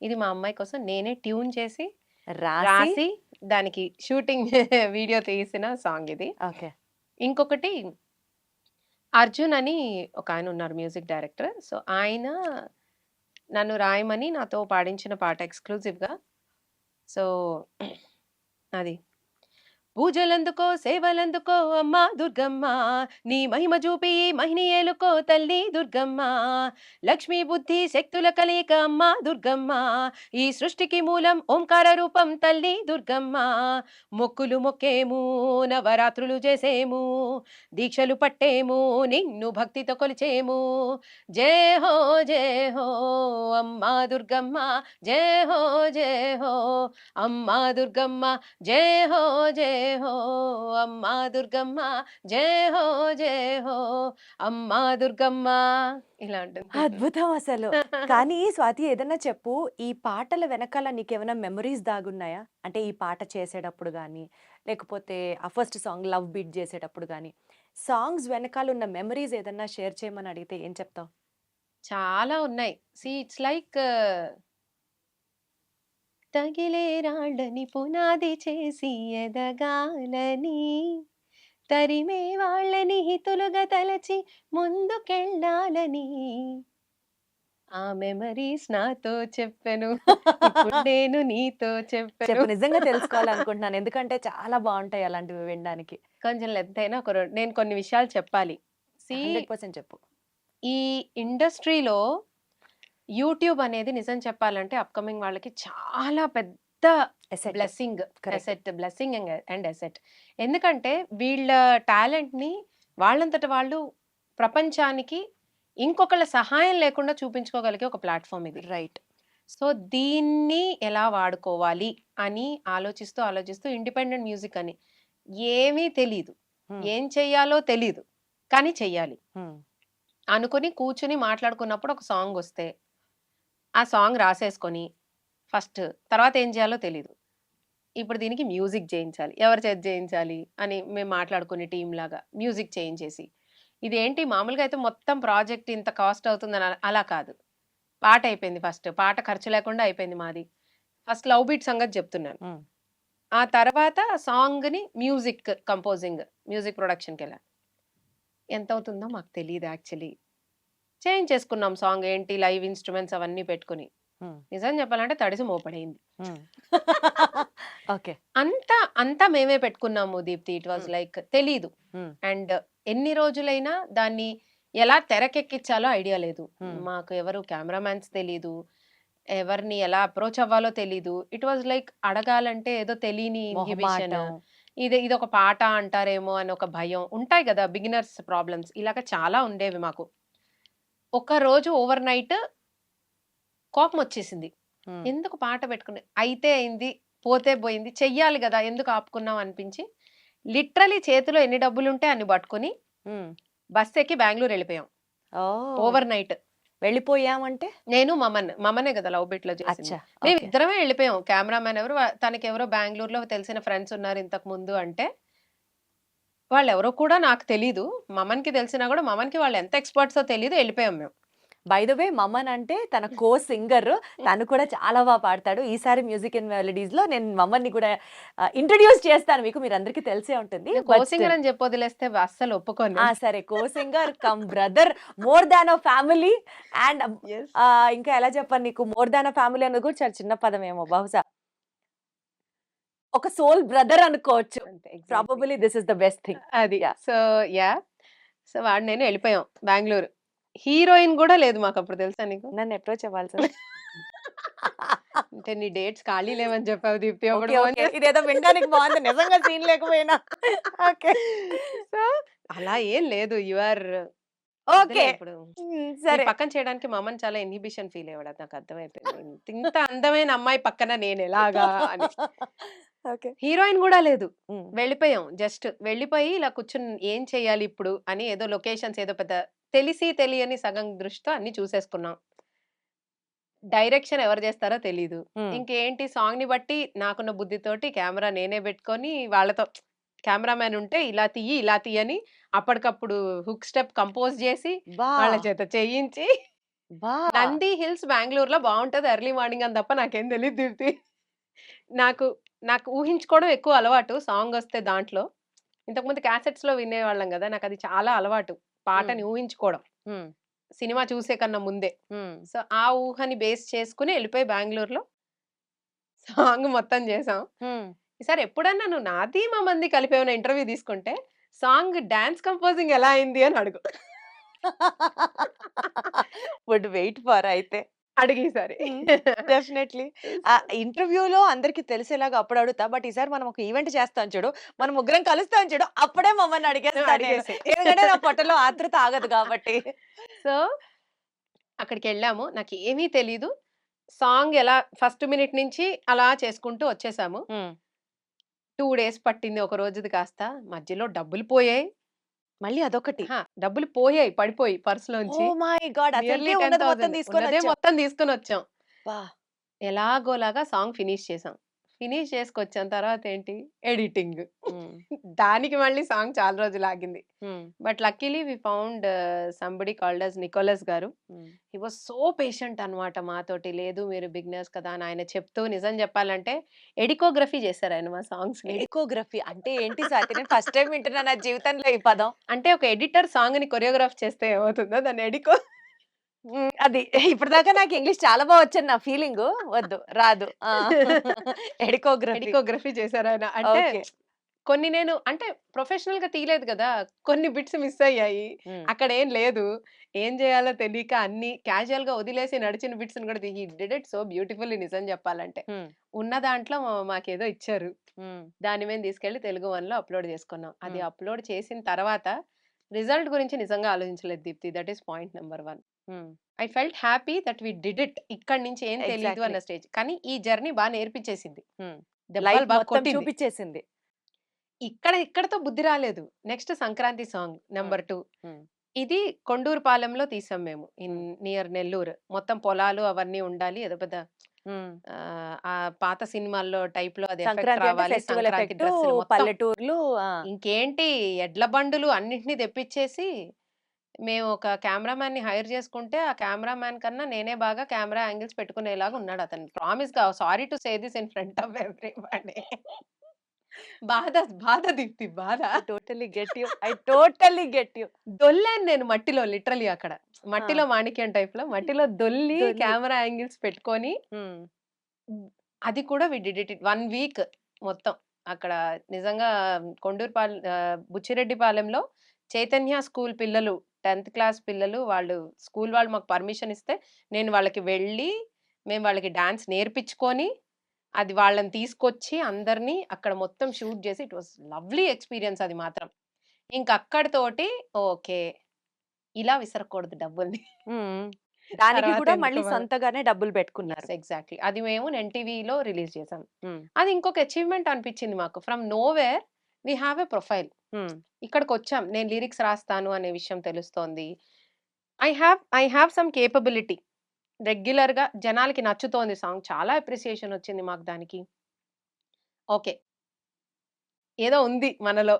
ఇది మా అమ్మాయి కోసం నేనే ట్యూన్ చేసి రాసి రాసి దానికి షూటింగ్ వీడియో తీసిన సాంగ్ ఇది. ఓకే. ఇంకొకటి అర్జున్ అని ఒక ఆయన ఉన్నారు మ్యూజిక్ డైరెక్టర్. సో ఆయన నన్ను రాయమని నాతో పాడించిన పాట ఎక్స్క్లూజివ్గా. సో అది పూజలందుకో సేవలందుకో అమ్మా దుర్గమ్మ నీ మహిమ చూపి మహిని ఏలుకో తల్లి దుర్గమ్మ లక్ష్మీ బుద్ధి శక్తుల కలయిక అమ్మా దుర్గమ్మ ఈ సృష్టికి మూలం ఓంకార రూపం తల్లి దుర్గమ్మ మొక్కులు మొక్కేము నవరాత్రులు చేసేము దీక్షలు పట్టేము నిన్ను భక్తితో కొలిచేము జయ హో అమ్మా దుర్గమ్మ జయ హో అమ్మా దుర్గమ్మ జయ హో అమ్మా దుర్గమ్మ జయ హో అమ్మా దుర్గమ్మ. ఇలా ఉంటుంది. అద్భుతం అసలు. కానీ స్వాతి ఏదన్నా చెప్పు, ఈ పాటల వెనకాల నీకేమైనా మెమరీస్ దాగున్నాయా? అంటే ఈ పాట చేసేటప్పుడు గానీ, లేకపోతే ఆ ఫస్ట్ సాంగ్ లవ్ బీట్ చేసేటప్పుడు గానీ, సాంగ్స్ వెనకాల ఉన్న మెమరీస్ ఏదన్నా షేర్ చేయమని అడిగితే ఏం చెప్తావు? చాలా ఉన్నాయి. ఇట్స్ లైక్ తగిలే రాళ్ళని పునాది చేసి ఎదగాలని తరిమే వాళ్ళని హితులుగా తలచి ముందుకెళ్ళాలని ఆ మెమరీస్ నాతో చెప్పాను ఇప్పుడు నేను నీతో చెప్పు, చెప్పాను. నిజంగా తెలుసుకోవాలనుకుంటున్నాను. ఎందుకంటే చాలా బాగుంటాయి అలాంటివి వినడానికి. కొంచెం లెంత్ అయినా నేను కొన్ని విషయాలు చెప్పాలి. 100% చెప్పు. ఈ ఇండస్ట్రీలో యూట్యూబ్ అనేది నిజం చెప్పాలంటే అప్కమింగ్ వాళ్ళకి చాలా పెద్ద Asset. Blessing Correct. Blessing and asset. ఎందుకంటే వీళ్ళ టాలెంట్ ని వాళ్ళంతట వాళ్ళు ప్రపంచానికి ఇంకొకళ్ళ సహాయం లేకుండా చూపించుకోగలిగే ఒక ప్లాట్ఫామ్ ఇది. రైట్. సో దీన్ని ఎలా వాడుకోవాలి అని ఆలోచిస్తూ ఇండిపెండెంట్ మ్యూజిక్ అని ఏమీ తెలీదు, ఏం చెయ్యాలో తెలీదు, కానీ చెయ్యాలి అనుకుని కూర్చుని మాట్లాడుకున్నప్పుడు ఒక సాంగ్ వస్తే ఆ సాంగ్ రాసేసుకొని ఫస్ట్ తర్వాత ఏం చేయాలో తెలీదు. ఇప్పుడు దీనికి మ్యూజిక్ చేయించాలి, ఎవరి చేత చేయించాలి అని మేము మాట్లాడుకుని టీం లాగా మ్యూజిక్ చేయించేసి, ఇదేంటి మామూలుగా అయితే మొత్తం ప్రాజెక్ట్ ఇంత కాస్ట్ అవుతుందని అలా కాదు. పాట అయిపోయింది, ఫస్ట్ పాట ఖర్చు లేకుండా అయిపోయింది మాది. ఫస్ట్ లవ్ బీట్ సంగతి చెప్తున్నాను. ఆ తర్వాత సాంగ్ని మ్యూజిక్ కంపోజింగ్ మ్యూజిక్ ప్రొడక్షన్కి వెళ్ళాను. ఎంత అవుతుందో మాకు తెలియదు యాక్చువల్లీ. చేయించేసుకున్నాం సాంగ్, ఏంటి లైవ్ ఇన్స్ట్రుమెంట్స్ అవన్నీ పెట్టుకుని. నిజం చెప్పాలంటే తడిసి మోపడైంది. ఓకే. అంతా మేమే పెట్టుకున్నాము దీప్తి. ఇట్ వాజ్ లైక్ తెలీదు. అండ్ ఎన్ని రోజులైనా దాన్ని ఎలా తెరకెక్కించాలో ఐడియా లేదు మాకు. ఎవరు కెమెరామ్యాన్స్ తెలీదు, ఎవరిని ఎలా అప్రోచ్ అవ్వాలో తెలీదు. ఇట్ వాజ్ లైక్ అడగాలంటే ఏదో తెలియని ఇన్హిబిషన్, ఇది ఒక పాట అంటారేమో అని ఒక భయం. ఉంటాయి కదా బిగినర్స్ ప్రాబ్లమ్స్, ఇలాగ చాలా ఉండేవి మాకు. ఒక రోజు ఓవర్ నైట్ కోపం వచ్చేసింది. ఎందుకు పాట పెట్టుకుని, అయితే అయింది పోతే పోయింది, చెయ్యాలి కదా ఎందుకు ఆపుకున్నాం అనిపించి లిటరలీ చేతిలో ఎన్ని డబ్బులు ఉంటే అన్ని పట్టుకుని బస్ ఎక్కి బెంగళూరు వెళ్ళిపోయాం ఓవర్ నైట్. వెళ్ళిపోయామంటే నేను మమనే కదా లవ్ బిట్ లో చేసింది. మేము ఇద్దరమే వెళ్ళిపోయాం. కెమెరామెన్ ఎవరు, తనకి ఎవరో బెంగళూరులో తెలిసిన ఫ్రెండ్స్ ఉన్నారు ఇంతకు ముందు అంటే, వాళ్ళు ఎవరో కూడా నాకు తెలీదు. మమన్కి తెలిసినా కూడా మమన్కి వాళ్ళు ఎంత ఎక్స్పర్ట్సో తెలీదు. వెళ్ళిపోయాం మేము. బై ద వే మమన్ అంటే తన కో సింగర్, తను కూడా చాలా బాగా పాడతాడు. ఈసారి మ్యూజిక్ అండ్ మెలోడీస్ లో నేను మమన్ ని కూడా ఇంట్రడ్యూస్ చేస్తాను మీకు, మీరు అందరికీ తెలిసే ఉంటుంది. కో సింగర్ అని చెప్పి వదిలేస్తే అస్సలు ఒప్పుకోను. సరే, co singer come brother, more than a family. And ఇంకా ఎలా చెప్పాను నీకు, మోర్ దాన్ అ ఫ్యామిలీ అన్నది కూడా చాలా చిన్న పదం ఏమో, బహుశా ఒక సోల్ బ్రదర్ అనుకోవచ్చు. Probably this is the best thing. అది సో వాడు నేను వెళ్ళిపోయాం బెంగళూరు. హీరోయిన్ కూడా లేదు మాకు అప్పుడు, తెలుసా నీకు? నన్ను అప్రోచ్ అవ్వాల్సింది. అంటే నీ డేట్స్ ఖాళీ లేవని చెప్పావు దీప్తి. ఇదేదో వినడానికి బాగుంది, నిజంగా సీన్ లేకపోయినా. ఓకే, సో అలా ఏం లేదు. యువర్ ఓకే ఇప్పుడు సరే. పక్కన చేయడానికి మా అమ్మని చాలా ఇన్హిబిషన్ ఫీల్ అయ్యాడు. నాకు అర్థమైపోయింది, ఇంత అందమైన అమ్మాయి పక్కన నేను ఎలాగా అని. ఓకే. హీరోయిన్ గూడా లేదు. హ్మ్. వెళ్ళిపోయాం. జస్ట్ వెళ్ళిపోయి ఇలా కూర్చొని ఏం చేయాలి ఇప్పుడు అని ఏదో లొకేషన్స్ ఏదో పెద్ద తెలిసి తెలియని సగం దృష్టితో అన్నీ చూసేసుకున్నాం. డైరెక్షన్ ఎవరు జేస్తారో తెలీదు. హ్మ్. ఇంకేంటి సాంగ్‌ని బట్టి నాకున్న బుద్ధితోటి కెమెరా నేనే బెట్టుకొని వాళ్ళతో కెమెరామాన్ ఉంటే ఇలా తియ్యి, ఇలా తియ్యని అప్పటికప్పుడు హుక్ స్టెప్ కంపోజ్ జేసి బా! వాళ్ళ చేత చేయించి బా! నంది హిల్స్ బెంగుళూరులో బావుంటది ఎర్లీ మార్నింగ్ అని తప్ప నాకేం తెలీదు దీప్తి. నాకు నాకు ఊహించుకోవడం ఎక్కువ అలవాటు సాంగొస్తే దాంట్లో. ఇంతకుముందు క్యాసెట్స్‌లో వినేవాళ్ళం గదా! నాకది చాలా అలవాటు. హ్మ్. పాటని ఊహించుకోవడం. హ్మ్. సినిమా చూసే కన్నా ముందే. హ్మ్. సో, ఆ ఊహని బేస్ చేసుకొని ఎళ్ళిపోయి బెంగుళూరులో సాంగ్ మొత్తం జేశాం. హ్మ్. ఈసారి ఎప్పుడన్నా నువ్వు 'నాది మా మంది' కలిపి ఏమైనా ఇంటర్వ్యూ తీసుకుంటే, సాంగ్ డాన్స్ కంపోజింగ్ ఎలా అయింది అని అడుగు. వుడ్ వెయిట్ ఫర్ అయితే. అడుగు ఈసారి. హ్మ్. డెఫినైట్‌లీ. ఇంటర్వ్యూలో అందరికి తెలిసేలాగా అప్పుడు అడుగుతా. బట్ ఈసారి మనం ఒక ఈవెంట్ చేస్తాం చూడు. మనం ముగ్గురం కలుస్తాం చూడు. అప్పుడే మమ్మల్ని అడిగేస్తా నేను. అడిగేసేయి. ఎందుకంటే నా పొట్టలో ఆతృత ఆగదు కాబట్టి. సో, అక్కడికెళ్ళాము. నాకేమీ తెలీదు. సాంగ్ ఎలా ఫస్ట్ మినిట్ నుంచి అలా చేసుకుంటూ వచ్చేసాము. హ్మ్. 2 డేస్ పట్టింది ఒక రోజుది కాస్త. మధ్యలో డబ్బులు పోయాయి. మళ్ళీ అదొకటి. అహా! డబ్బులు పోయాయి పడిపోయి పర్స్‌లోంచి. Oh my God! నియర్లీ అసలకే ఉన్నది మొత్తం 10,000 ఉన్నదే తీసుకొనొచ్చావు. మొత్తం తీసుకొనొచ్చాం. అబ్బా! ఎలాగోలాగా సాంగ్ ఫినిష్ చేసాం. ఫినిష్ చేసుకొచ్చాం. తర్వాతేంటి ఎడిటింగ్. హ్మ్. దానికి మళ్ళీ సాంగ్ చాలా రోజులాగింది. Hmm. But luckily we found somebody called as Nicholas గారు. Hmm. He was so patient అన్నమాట మాతోటి. లేదు మీరు బిగినర్స్ కదా! అని ఆయన చెప్తూ నిజం చెప్పాలంటే ఎడికోగ్రఫీ చేసారాయన మా సాంగ్స్‌ని. ఎడికోగ్రఫీ అంటే ఏంటి స్వాతి? నేను ఫస్ట్ టైమ్ వింటున్నా నా జీవితంలో ఈ పదం. అంటే ఒక ఎడిటర్ సాంగ్‌ని కొరియోగ్రాఫ్ చేస్తే ఏమవుతుందో దాన్ని హ్మ్. అది ఇప్పటిదాకా నాకు ఇంగ్లీష్ చాలా వచ్చని నా ఫీలింగు. వద్దు. రాదు. ఆ! ఎడికోగ్రఫీ. ఎడికోగ్రఫీ చేసారాయన. అంటే ఓకే. కొన్ని నేను అంటే ప్రొఫెషనల్‌గా తీయలేదు గదా! కొన్ని బిట్స్ మిస్ అయ్యాయి. హ్మ్. అక్కడేం లేదు. ఏం జేయాలో తెలీక అన్నీ క్యాజుయల్‌గా వదిలేసి నడిచిన బిట్స్‌ని గూడా హి డిడ్ ఇట్ సో బ్యూటిఫుల్లీ నిజం జెప్పాలంటే. హ్మ్. ఉన్న దాంట్లో మాకేదో ఇచ్చారు. హ్మ్. దాన్ని మేము తీసుకెళ్ళి తెలుగు వన్‌లో అప్‌లోడ్ చేసుకున్నాం. అది హ్మ్. అప్‌లోడ్ చేసిన తర్వాత రిజల్ట్ గురించి నిజంగా ఆలోచించలేదు Deepti. That is point number 1. Hmm. I felt happy that we did it. ఇక్కడి నుంచి ఏం తెలీదు ఎగ్జాక్ట్‌లీ. అన్న స్టేజ్. కానీ ఈ జర్నీ నేర్పించేసింది. హ్మ్. లైఫ్ దెబ్బలు బాగా మొత్తం కొట్టింది. చూపిచ్చేసింది. ఇక్కడితో బుద్ధి రాలేదు. నెక్స్ట్ సంక్రాంతి సాంగ్ హ్మ్. నంబర్ 2. హ్మ్. ఇది కొండూరుపాలెంలో తీసాం మేము. హ్మ్. నియర్ నెల్లూరు. మొత్తం పొలాలు అవన్నీ ఉండాలి. ఏదో పెద్ద హ్మ్. ఆ పాత సినిమాల్లో టైప్‌లో అది ఎఫెక్ట్ సంక్రాంతి అంటే రావాలి. ఫెస్టివల్ సంక్రాంతి ఎఫెక్టు, డ్రెస్సులు మొత్తం. పల్లెటూర్లు. ఆ! ఇంకేంటి ఎడ్ల బండులు అన్నిటిని తెప్పిచ్చేసి, మేము ఒక కెమెరామాన్‌ని హైర్ చేసుకుంటే, ఆ కెమెరామాన్ కన్నా నేనే బాగా కెమెరా యాంగిల్స్ పెట్టుకునేలాగా ఉన్నాడతను. ప్రామిస్‌గా sorry to say this in front of everybody. బాధ, బాధ దీప్తి బాధ. I totally get you. I totally get you. దొల్లాను నేను మట్టిలో లిటరల్లీ అక్కడ. ఆ! మట్టిలో మాణిక్యం టైప్‌లో మట్టిలో దొల్లి దొర్లి. కెమెరా యాంగిల్స్ పెట్టుకొని హ్మ్. హ్మ్. అది కూడా వి డిడ్ ఇట్ 1 వీక్ మొత్తం. అక్కడ నిజంగా బుచ్చిరెడ్డిపాలెంలో చైతన్య స్కూల్ పిల్లలు 10థ్ క్లాస్ పిల్లలు వాళ్ళు స్కూల్ వాళ్ళు మాకు పర్మిషన్ ఇస్తే, నేను వాళ్ళకి వెళ్ళి, మేము వాళ్ళకి డాన్స్ నేర్పించుకొని, అది వాళ్ళని తీసుకొచ్చి అందరిని అక్కడ మొత్తం షూట్ చేసి ఇట్ వాస్ లవ్లీ ఎక్స్‌పీరియన్స్ అది మాత్రం. ఇంక అక్కడితోటి ఓకే. ఇలా విసరకూడదు డబ్బుల్ని. హ్మ్. దానికి తర్వాత గూడా ఎందుకు మళ్ళీ సొంతగానే డబ్బులు యెస్. పెట్టుకున్నారు. ఎగ్జాక్ట్‌లీ. అది మేము ఎన్‌టీవీలో రిలీజ్ చేసాం. హ్మ్. అది ఇంకొక అచీవ్‌మెంట్ అనిపించింది మాకు. From nowhere we have a profile. Hmm. ఇక్కడికొచ్చాం. నేను లిరిక్స్ రాస్తాను అనే విషయం తెలుస్తోంది. I have some capability. రెగ్యులర్‌గా జనాలకి నచ్చుతోంది సాంగ్. చాలా అప్రిసియేషన్ వచ్చింది మాకు దానికి. ఓకే. ఏదో ఉంది మనలో.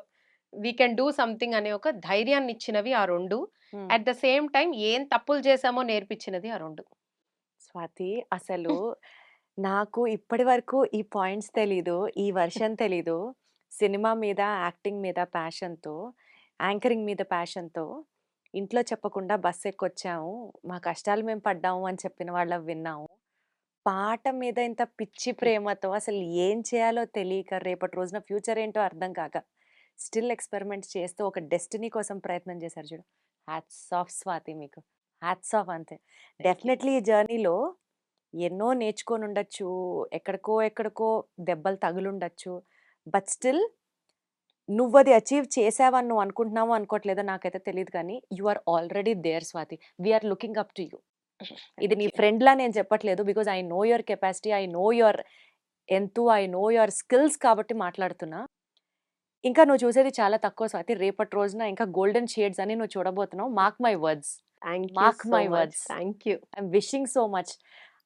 వి కెన్ డూ సంథింగ్ అనే ఒక ధైర్యాన్నిచ్చినవి ఆ 2. హ్మ్. అట్ ద సేమ్ టైమ్ ఏం తప్పులు చేశామో నేర్పించినది ఆ 2. స్వాతి అసలు నాకు ఇప్పటి వరకు ఈ పాయింట్స్ తెలీదు. ఈ వెర్షన్ తెలీదు. సినిమా మీద, యాక్టింగ్ మీద ప్యాషన్‌తో, యాంకరింగ్ మీద ప్యాషన్‌తో ఇంట్లో చెప్పకుండా బస్ ఎక్కొచ్చాము. మా కష్టాలు మేము పడ్డాము అని చెప్పిన వాళ్ళవి విన్నాము. పాట మీద ఇంత పిచ్చి ప్రేమతో అసలు ఏం చేయాలో తెలియక రేపటి రోజున ఫ్యూచర్ ఏంటో అర్థం కాక స్టిల్ ఎక్స్‌పెరిమెంట్స్ చేస్తూ ఒక డెస్టినీ కోసం ప్రయత్నం చేశారు చూడు. హ్యాట్స్ ఆఫ్ స్వాతి మీకు. హ్యాట్స్ ఆఫ్ అంతే. Thank you. డెఫినెట్‌లీ ఈ జర్నీలో ఎన్నో నేర్చుకొనుండొచ్చు. ఎక్కడికో, ఎక్కడికో దెబ్బలు తగులుండొచ్చు. బట్ స్టిల్ నువ్వది అచీవ్ చేశావని నువ్వు అనుకుంటున్నావో, అనుకోవట్లేదో నాకైతే తెలీదు కానీ, you are already there Swathi. We are looking up to you. ఇది థాంక్ నీ యూ. ఫ్రెండ్‌లా నేను చెప్పట్లేదు. Because I know your capacity. I know your ఎంతు ఐ నో యువర్ స్కిల్స్ కాబట్టి మాట్లాడుతున్నా. ఇంకా నువ్వు చూసేది చాలా తక్కువ స్వాతి. రేపటి రోజున ఇంకా గోల్డెన్ షేడ్స్ అని నువ్వు చూడబోతున్నావు. Mark my words. Thank you mark so my much. Words. Thank you. I'm wishing so much.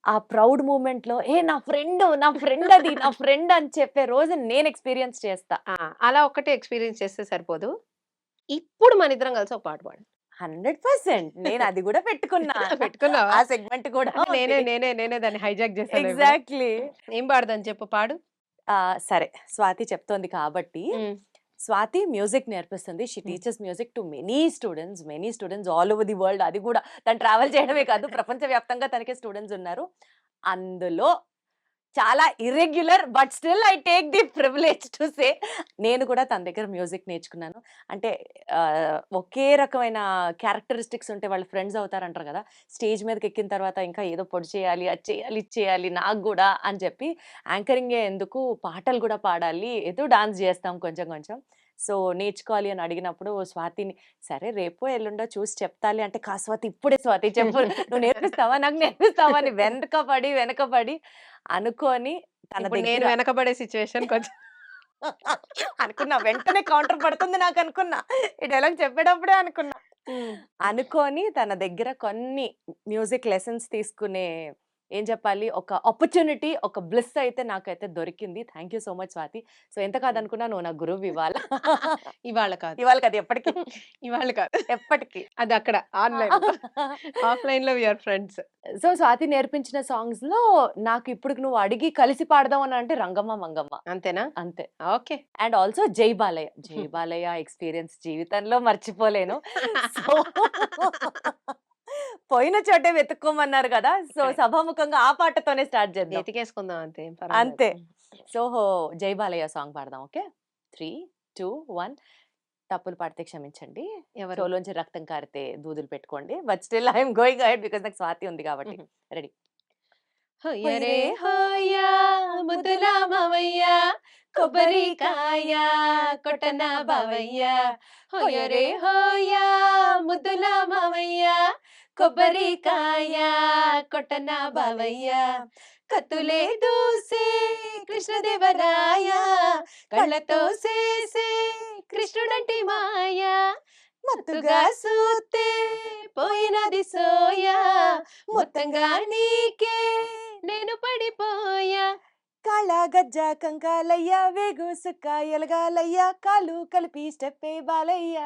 ఆ ప్రౌడ్ మూమెంట్‌లో ఏ నా ఫ్రెండ్ అది నా ఫ్రెండ్ అని చెప్పే రోజు నేను ఎక్స్‌పీరియన్స్ చేస్తా. అలా ఒక్కటే ఎక్స్‌పీరియన్స్ చేస్తే సరిపోదు. ఇప్పుడు మనిద్దరం కలిసి ఒక పాట పాడండి. 100% నేను అది కూడా పెట్టుకున్నా. పెట్టుకున్నావా? ఆ సెగ్మెంట్ కూడా అంటే నేనే దాన్ని హైజాక్ చేశాను ఇప్పుడు. ఎగ్జాక్ట్‌లీ. ఏం పాడదాం చెప్పు, పాడు. సరే స్వాతి చెప్తోంది కాబట్టి హ్మ్. స్వాతి మ్యూజిక్ నేర్పిస్తుంది. She teachers music to many students all over the world. అది కూడా తను ట్రావెల్ చేయడమే కాదు, ప్రపంచవ్యాప్తంగా తనకి స్టూడెంట్స్ ఉన్నారు. అందులో చాలా irregular but still I take the privilege to say నేను కూడా తన దగ్గర మ్యూజిక్ నేర్చుకున్నాను. అంటే ఒకే రకమైన క్యారెక్టరిస్టిక్స్ ఉంటే వాళ్ళు ఫ్రెండ్స్ అవుతారంటారు కదా. స్టేజ్ మీదకి ఎక్కిన తర్వాత ఇంకా ఏదో పొడి చేయాలి, అది చేయాలి, ఇది చేయాలి నాకు కూడా అని చెప్పి యాంకరింగే ఎందుకు పాటలు కూడా పాడాలి, ఏదో డాన్స్ చేస్తాం కొంచెం కొంచెం. సో నేర్చుకోవాలి అని అడిగినప్పుడు స్వాతిని సరే రేపో ఎల్లుండో చూసి చెప్తాలి అంటే, కా స్వాతి ఇప్పుడే స్వాతి చెప్పు నువ్వు నేర్పిస్తావా నాకు నేర్పిస్తావా అని వెనకపడి అనుకొని తన ఇప్పుడు నేను దగ్గర వెనకబడే సిచ్యువేషన్ కొంచెం. అనుకున్నా. వెంటనే కౌంటర్ పడుతుంది నాకు అనుకున్నా. ఈ డైలాగ్ చెప్పేటప్పుడే అనుకున్నా. హ్మ్. అనుకోని తన దగ్గర కొన్ని మ్యూజిక్ లెసన్స్ తీసుకునే ఏం చెప్పాలి ఒక ఆపర్చునిటీ, ఒక బ్లిస్ అయితే నాకైతే దొరికింది. Thank you so much Swathi. So ఎంత కాదనుకున్నా నువ్వు నా గురువు ఇవాళ. ఇవాళ కాదు. ఇవాళ కాదు ఎప్పటికి. ఇవాళ కాదు. ఎప్పటికి. అది అక్కడ ఆన్‌లైన్. ఆఫ్‌లైన్‌లో we are friends. So Swathi నేర్పించిన సాంగ్స్ లో నాకు ఇప్పుడు నువ్వు అడిగి కలిసి పాడదాం అని అంటే రంగమ్మ మంగమ్మ అంతేనా? అంతే. ఓకే. అండ్ ఆల్సో జై బాలయ్య ఎక్స్పీరియన్స్ జీవితంలో మర్చిపోలేను. సో పోయిన చోటే వెతుక్కోమన్నారు కదా. So Okay. సభాముఖంగా ఆ పాటతోనే స్టార్ట్ చేద్దాం. ఎతికేసుకుందాం అంతే. ఏం అంతే. పర్వాలేదు. సో జై బాలయ్య సాంగ్ పాడదాం. ఓకే 3, 2, 1. తప్పులు పాడితే క్షమించండి. ఎవరు? చెవులోంచి రక్తం కారితే దూదులు పెట్టుకోండి. But still I'm going ahead because నాకు స్వాతి ఉంది కాబట్టి. రెడీ. హొయ్యరే హోయ ముద్దుల మావయ్య కొబ్బరికాయ కొట్టన బావయ్య. హొయ్యరే హోయ ముద్దుల మావయ్య కొబ్బరికాయ కొట్టన బావయ్య. కత్తులే దూసే కృష్ణదేవరాయ కళ్ళతో చేసే కృష్ణుడంటి మాయ. మత్తుగా సూతే పోయినది సోయా మొత్తంగా నీకే నేను పడిపోయా. కాళ గజ్జ కంకాలయ్య వేగుసుక ఎలగాలయ్య కాలు కలిపి స్టెప్పే బాలయ్య.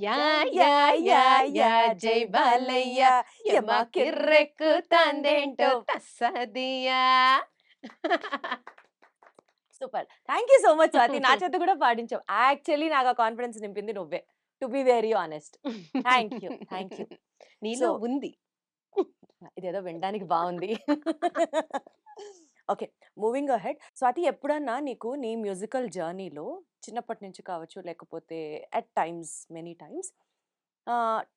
యా యా యా యా జై బాలయ్య యమ కిర్రెక్కు తాందేంటో తస్సదియా. Super. Thank you so much Swathi. నా చేత కూడా పాడించావు. యాక్చువల్లీ నాకు ఆ కాన్ఫిడెన్స్ నింపింది నువ్వే. To be very honest. Thank you. నీలో So- ఉంది. ఇదేదో వినడానికి బాగుంది. Okay moving ahead. స్వాతి ఎప్పుడన్నా నీకు నీ మ్యూజికల్ జర్నీలో చిన్నప్పటి నుంచి కావచ్చు లేకపోతే at times many times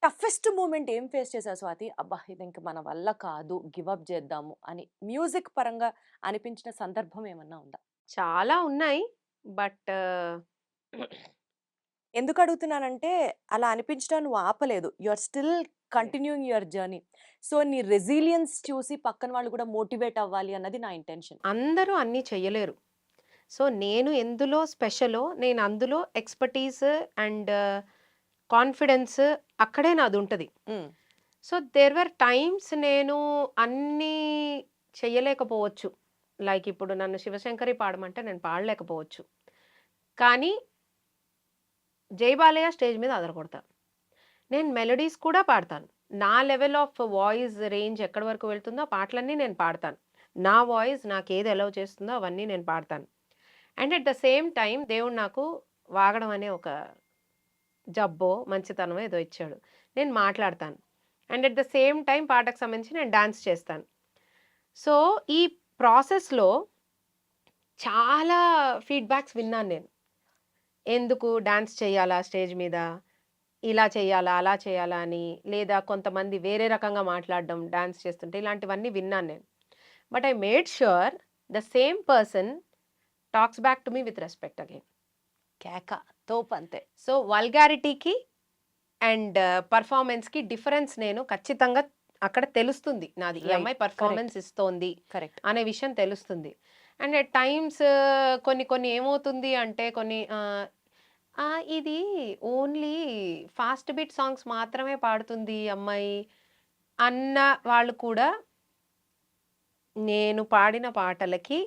toughest moment ఏం ఫేస్ చేసావు స్వాతి? అబ్బా ఇది ఇంక మన వల్ల కాదు గివ్ అప్ చేద్దాము అని మ్యూజిక్ పరంగా అనిపించిన సందర్భం ఏమన్నా ఉందా? చాలా ఉన్నాయి. బట్ ఎందుకు అడుగుతున్నానంటే అలా అనిపించడం నువ్వు ఆపలేదు. You are still continuing your journey. So నీ రెసిలియన్స్ చూసి పక్కన వాళ్ళు కూడా మోటివేట్ అవ్వాలి అన్నది నా ఇంటెన్షన్. అందరూ అన్నీ చెయ్యలేరు. సో నేను ఎందులో స్పెషలో నేను అందులో ఎక్స్‌పర్‌టీస్ అండ్ కాన్ఫిడెన్స్ అక్కడే నాది ఉంటది. సో దేర్ వర్ టైమ్స్ నేను అన్నీ చెయ్యలేకపోవచ్చు. లైక్ ఇప్పుడు నన్ను శివశంకరి పాడమంటే నేను పాడలేకపోవచ్చు. కానీ జై బాలయ్య స్టేజ్ మీద అదరగొడతా. నేను మెలోడీస్ కూడా పాడతాను. నా లెవెల్ ఆఫ్ వాయిస్ రేంజ్ ఎక్కడి వరకు వెళ్తుందో ఆ పాటలన్నీ నేను పాడతాను. నా వాయిస్ నాకు ఏది అలౌ చేస్తుందో అవన్నీ నేను పాడతాను. And at the same time దేవుడు నాకు వాగడం అనే ఒక జబ్బో మంచితనమో ఏదో ఇచ్చాడు. నేను మాట్లాడతాను. And at the same time పాటకు సంబంధించి నేను డాన్స్ చేస్తాను. సో ఈ ప్రాసెస్‌లో చాలా ఫీడ్‌బ్యాక్స్ విన్నాను నేను. ఎందుకు డాన్స్ చేయాలా స్టేజ్ మీద? ఇలా చేయాలా? అలా చేయాలా? అని. లేదా కొంతమంది వేరే రకంగా మాట్లాడడం డాన్స్ చేస్తుంటే ఇలాంటివన్నీ విన్నాను నేను. But I made sure the same person talks back to me with respect again. కేక తోపు అంతే. సో వల్గారిటీకి అండ్ పర్ఫార్మెన్స్‌కి డిఫరెన్స్ నేను ఖచ్చితంగా అక్కడ తెలుస్తుంది నాది ఈ Right. అమ్మాయి పర్ఫార్మెన్స్ ఇస్తోంది కరెక్ట్. అనే విషయం తెలుస్తుంది. అండ్ ఎట్ టైమ్స్ కొన్ని కొన్ని ఏమవుతుంది అంటే కొన్ని ఇది ఓన్లీ ఫాస్ట్ బీట్ సాంగ్స్ మాత్రమే పాడుతుంది ఈ అమ్మాయి అన్న వాళ్ళు కూడా నేను పాడిన పాటలకి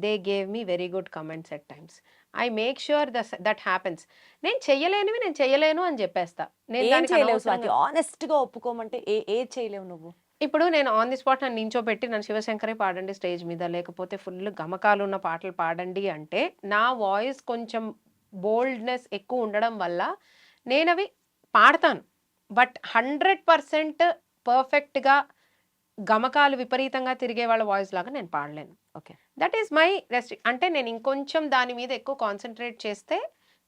they gave me very good comments at times. I make sure that happens. నేను చెయ్యలేనివి నేను చెయ్యలేను అని చెప్పేస్తా. నేను ఏం దానికి చేయలేవు స్వాతి, అనవసరంగా ఆనెస్ట్ గా ఒప్పుకోమంటే ఏ చేయలేవు నువ్వు? ఇప్పుడు నేను ఆన్ ది స్పాట్ నన్ను నించోబెట్టి నన్ను శివశంకరే పాడండి స్టేజ్ మీద, లేకపోతే ఫుల్ గమకాలు ఉన్న పాటలు పాడండి అంటే నా వాయిస్ కొంచెం బోల్డ్నెస్ ఎక్కువ ఉండడం వల్ల నేను అవి పాడతాను. బట్ 100% పర్ఫెక్ట్గా గమకాలు విపరీతంగా తిరిగే వాళ్ళ వాయిస్ లాగా నేను పాడలేను. ఓకే. దట్ ఈస్ మై అంటే నేను ఇంకొంచెం దాని మీద ఎక్కువ కాన్సన్ట్రేట్ చేస్తే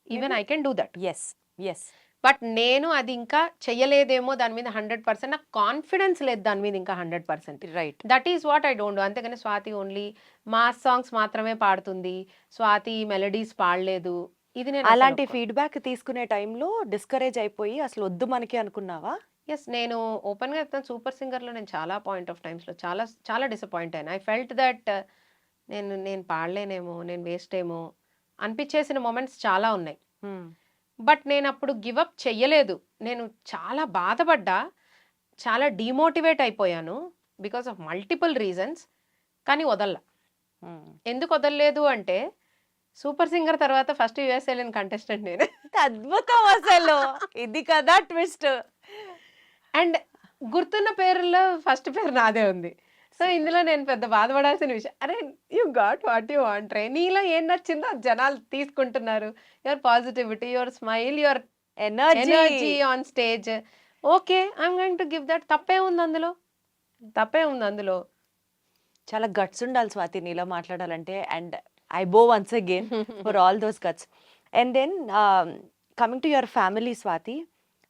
even I can do that. Yes yes. But నేను అది ఇంకా చెయ్యలేదేమో దాని మీద 100%, నాకు కాన్ఫిడెన్స్ లేదు దాని మీద ఇంకా 100%. Right. That is what I don't do. అంతేగాని స్వాతి ఓన్లీ మాస్ సాంగ్స్ మాత్రమే పాడుతుంది, స్వాతి మెలడీస్ పాడలేదు, ఇది నేను అలాంటి ఫీడ్బ్యాక్ తీసుకునే టైంలో డిస్కరేజ్ అయిపోయి అసలు వద్దు మనకి అనుకున్నావా? ఎస్, నేను ఓపెన్గా చెప్తాను, సూపర్ సింగర్లో నేను చాలా పాయింట్ ఆఫ్ టైమ్స్లో చాలా చాలా డిసప్పాయింట్ అయ్యాను. ఐ ఫెల్ట్ దట్ నేను పాడలేనేమో, నేను వేస్ట్ ఏమో అనిపించేసిన మూమెంట్స్ చాలా ఉన్నాయి. బట్ నేను అప్పుడు గివప్ చెయ్యలేదు. నేను చాలా బాధపడ్డా, చాలా డిమోటివేట్ అయిపోయాను బికాస్ ఆఫ్ మల్టిపుల్ రీజన్స్. కానీ వదల్లా. ఎందుకు వదలలేదు అంటే సూపర్ సింగర్ తర్వాత ఫస్ట్ యూఎస్ వెళ్ళిన కంటెస్టెంట్ నేను. అద్భుతం అసలు, ఇది కదా ట్విస్ట్. అండ్ గుర్తున్న పేరులో ఫస్ట్ పేరు నాదే ఉంది. సో ఇందులో నేను పెద్ద బాధపడాల్సిన విషయం, అరే you got what you want రే, నీలో ఏం నచ్చిందో అది జనాలు తీసుకుంటున్నారు. Your positivity, your smile, your energy on stage, okay I'm going to give that. తప్పే ఉంది అందులో, తప్పే ఉంది అందులో. చాలా గట్స్ ఉండాలి స్వాతి నీలో మాట్లాడాలంటే. And I bow once again for all those guts. And then coming to your family Swathi,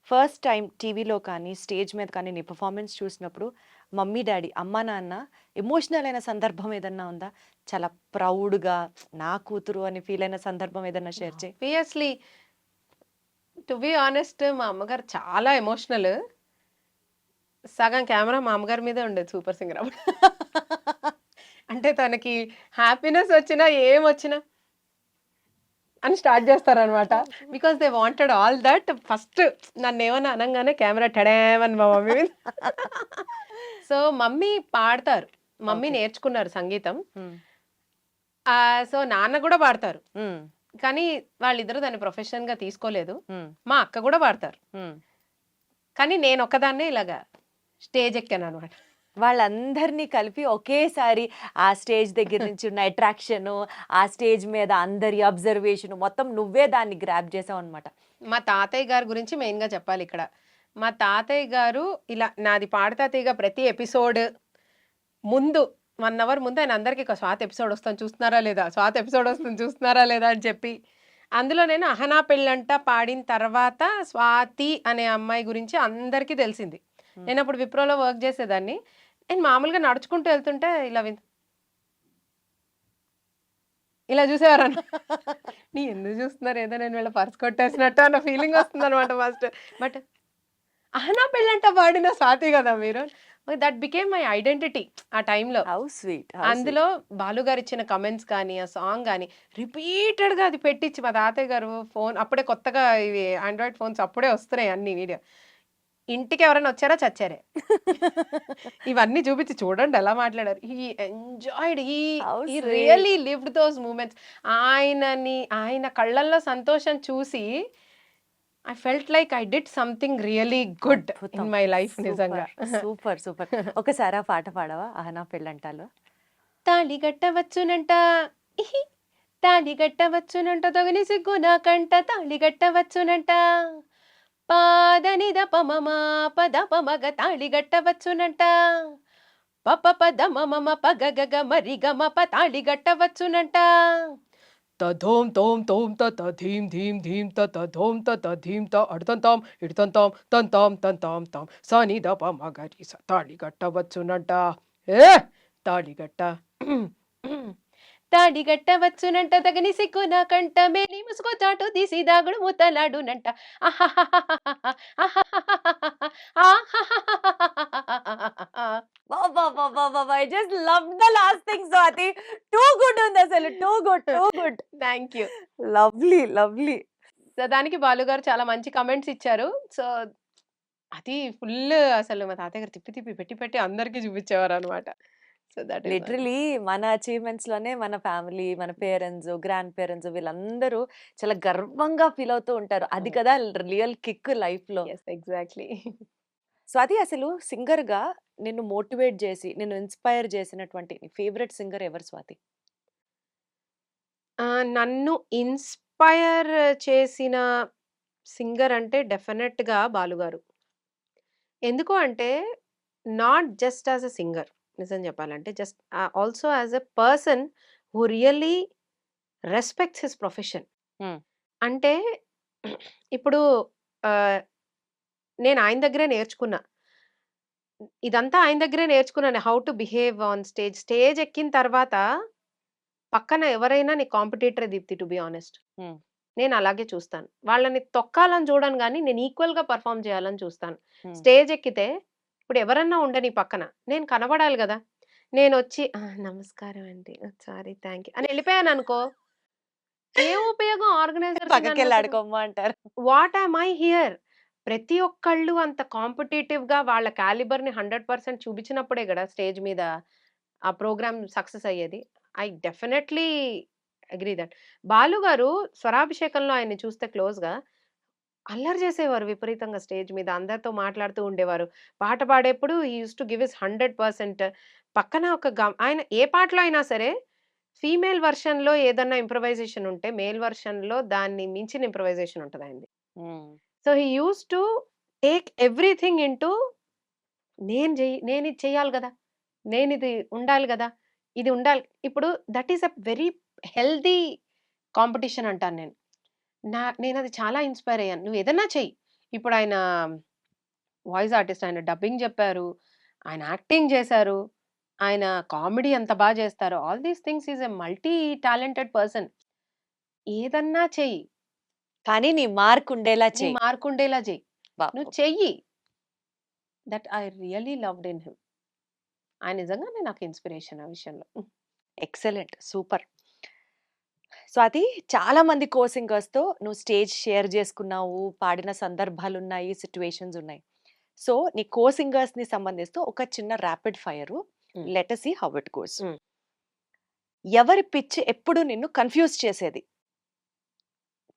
first time టీవీలో కానీ స్టేజ్ మీద కానీ నీ పర్ఫార్మెన్స్ చూసినప్పుడు మమ్మీ డాడీ అమ్మ నాన్న ఎమోషనల్ అయిన సందర్భం ఏదన్నా ఉందా? చాలా ప్రౌడ్గా నా కూతురు అని ఫీల్ అయిన సందర్భం ఏదన్నా షేర్ చేయి. ఆబ్వియస్లీ, టు బి ఆనెస్ట్, మా అమ్మగారు చాలా ఎమోషనల్. సగం కెమెరా మా అమ్మగారి మీదే ఉండేది సూపర్ సింగర్ అప్పుడు. అంటే తనకి హ్యాపీనెస్ వచ్చినా ఏం వచ్చినా అని స్టార్ట్ చేస్తారనమాట. Because they wanted all that. First నన్ను ఏమన్నా అనగానే కెమెరా టడేమని మా మమ్మీ మీద. సో మమ్మీ పాడతారు, మమ్మీ నేర్చుకున్నారు సంగీతం. సో నాన్న కూడా పాడతారు, కానీ వాళ్ళిద్దరూ దాన్ని ప్రొఫెషన్ గా తీసుకోలేదు. మా అక్క కూడా పాడతారు, కానీ నేను ఒక్కదాన్నే ఇలాగా స్టేజ్ ఎక్కాను అనమాట. వాళ్ళందరినీ కలిపి ఒకేసారి ఆ స్టేజ్ దగ్గర నుంచి ఉన్న అట్రాక్షన్, ఆ స్టేజ్ మీద అందరి అబ్జర్వేషన్ మొత్తం నువ్వే దాన్ని గ్రాప్ చేసావు అనమాట. మా తాతయ్య గారి గురించి మెయిన్గా చెప్పాలి ఇక్కడ. మా తాతయ్య గారు ఇలా నాది పాడతా తీగ ప్రతి ఎపిసోడ్ ముందు 1 hour ముందు ఆయన అందరికీ స్వాతి ఎపిసోడ్ వస్తాను చూస్తున్నారా లేదా, స్వాతి ఎపిసోడ్ వస్తుంది చూస్తున్నారా లేదా అని చెప్పి, అందులో నేను అహనా పెళ్ళంట పాడిన తర్వాత స్వాతి అనే అమ్మాయి గురించి అందరికీ తెలిసింది. నేను అప్పుడు విప్రోలో వర్క్ చేసేదాన్ని. నేను మామూలుగా నడుచుకుంటూ వెళ్తుంటే ఇలా చూసేవారన్న. నీ ఎందుకు చూస్తున్నారు, ఏదో నేను వీళ్ళ పర్స్ కొట్టేసినట్టు అన్న ఫీలింగ్ వస్తుంది అనమాట ఫస్ట్. బట్ అహనా పెళ్ళంట పాడిన స్వాతి కదా మీరు, దట్ బికేమ్ మై ఐడెంటిటీ ఆ టైంలో. How sweet. అందులో బాలు గారు ఇచ్చిన కమెంట్స్ కానీ ఆ సాంగ్ కానీ రిపీటెడ్గా అది పెట్టించి మా తాతయ్య గారు ఫోన్ అప్పుడే కొత్తగా ఇవి ఆండ్రాయిడ్ ఫోన్స్ అప్పుడే వస్తున్నాయి అన్ని వీడియో, ఇంటికి ఎవరైనా వచ్చారా చచ్చారే, ఇవన్నీ చూపించి చూడండి ఎలా మాట్లాడారు. He enjoyed, he really lived those moments. ఆయన కళ్ళల్లో సంతోషం చూసి I felt like I did something really good in my life. నిజంగా సూపర్ సూపర్. ఒకసారి ఆ పాట పాడవా అహనా పెళ్ళంటాలో? తాళి గట్టవచ్చునంట, తాళి గట్టవచ్చునంట, తొగని సిగ్గు నాకంట, తాళి గట్టవచ్చునంట, పాదని దపమమ పదపమగ తాళి గట్టవచ్చునంట, పప దమమ పగగగ మరి గమ తాళి గట్టవచ్చునంట, తోం తోం తోం ధీం ధీం ధీం తోం ధీం అడుతంతాం ఇడుతంతాం తంతాం తంతాం తాం సని దప మగరి తాళి గట్టవచ్చునంట. ఏ తాళి గట్ట తాడి గట్టవచ్చునంట తగని సిగ్గు నాకంట మేలి ముసుగు చాటు తీసి దాగుడు మూతలాడునంట I just love the last thing Swathi. Too good ఉంది అసలు. Too good, too good. Thank you. Lovely, lovely. So దానికి బాలు గారు చాలా మంచి కమెంట్స్ ఇచ్చారు. సో అది ఫుల్ అసలు మా తాతయ్య గారు తిప్పి తిప్పి పెట్టి పెట్టి అందరికీ చూపించేవారు అనమాట. సో దట్ లిటరలీ మన అచీవ్మెంట్స్ లోనే మన ఫ్యామిలీ, మన పేరెంట్స్, గ్రాండ్ పేరెంట్స్ వీళ్ళందరూ చాలా గర్వంగా ఫీల్ అవుతూ ఉంటారు. అది కదా రియల్ కిక్ లైఫ్ లో. ఎగ్జాక్ట్లీ. స్వాతి, అసలు సింగర్ గా నిన్ను మోటివేట్ చేసి నిన్ను ఇన్స్పైర్ చేసినటువంటి ఫేవరెట్ సింగర్ ఎవరు స్వాతి? నన్ను ఇన్స్పైర్ చేసిన సింగర్ అంటే డెఫినెట్గా బాలుగారు. ఎందుకు అంటే not just as a singer, నిజం చెప్పాలంటే just also as a person who really respects his profession. Hmm. అంటే ఇప్పుడు నేను ఆయన దగ్గరే నేర్చుకున్నా, ఇదంతా ఆయన దగ్గరే నేర్చుకున్నాను. How to behave on stage. Stage ఎక్కిన తర్వాత పక్కన ఎవరైనా నీ కాంపిటీటరే Deepthi, to be honest. Hmm. నేను అలాగే చూస్తాను. వాళ్ళని తొక్కాలని చూడను గానీ, నేను ఈక్వల్‌గా పెర్ఫార్మ్ చేయాలని చూస్తాను. Hmm. స్టేజ్ ఎక్కితే ఇప్పుడు ఎవరన్నా ఉండని పక్కన, నేను కనబడాలి గదా! నేనొచ్చి నమస్కారం అండి. సారీ, థాంక్ యూ అని ఎళ్ళిపోయాననుకో, ఏం ఉపయోగం ఆర్గనైజర్స్ పక్కకెళ్ళి నన్నసలు. ఆడుకోమ్మా అంటారు. What am I here? ప్రతి ఒక్కళ్ళు అంత కాంపిటీటివ్‌గా వాళ్ళ కాలిబర్‌ని 100% చూపించినప్పుడే గదా స్టేజ్ మీద ఆ ప్రోగ్రామ్ సక్సెస్ అయ్యేది. I definitely agree that. Balu గారు స్వరాభిషేకంలో ఆయన్ని చూస్తే క్లోజ్‌గా అల్లరి చేసేవారు విపరీతంగా స్టేజ్ మీద. అందరితో మాట్లాడుతూ ఉండేవారు. పాట పాడేప్పుడు హి యూజ్డ్ టు గివ్ హిస్ 100%. పక్కన ఒక ఆయన ఏ పాటలో అయినా సరే ఫీమేల్ వెర్షన్‌లో ఏదన్నా ఇంప్రొవైజేషన్ ఉంటే, మేల్ వెర్షన్‌లో దాన్ని మించిన ఇంప్రొవైజేషన్ ఉంటది ఆయనది. Hmm. So he used to take everything into నేనిది చెయ్యాలి గదా! నేనిది ఉండాలి గదా! ఇది ఉండాలి. ఇప్పుడు that is a very healthy competition అంటాను నేను. నేనది చాలా ఇన్‌స్పైర్ అయ్యాను. నువ్వేదన్నా చెయ్యి. ఇప్పుడు ఆయన వాయిస్ ఆర్టిస్ట్, ఆయన డబ్బింగ్ జెప్పారు, ఆయన యాక్టింగ్ జేశారు, ఆయన కామెడీ ఎంత బా జేస్తారో, all these things is a multi talented person. ఏదన్నా చెయ్యి. కానీ నీ మార్క్ ఉండేలా నీ చెయ్యి. మార్కుండేలా చెయ్యి. నువ్వు చెయ్యి. That I really loved in him. ఆయన నిజంగానే నాకు ఇన్‌స్పిరేషన్ ఆ విషయంలో. Excellent, super. స్వాతి, చాలా మంది కో సింగర్స్ తో నువ్వు స్టేజ్ షేర్ చేసుకున్నావు, పాడిన సందర్భాలున్నాయి, సిట్యుయేషన్స్ ఉన్నాయి. సో నీ కో సింగర్స్ ని సంబంధిస్తూ ఒక చిన్న rapid fire. Hmm. Let us see how it goes. Hmm. ఎవరి పిచ్ ఎప్పుడు నిన్ను కన్ఫ్యూజ్ చేసేది?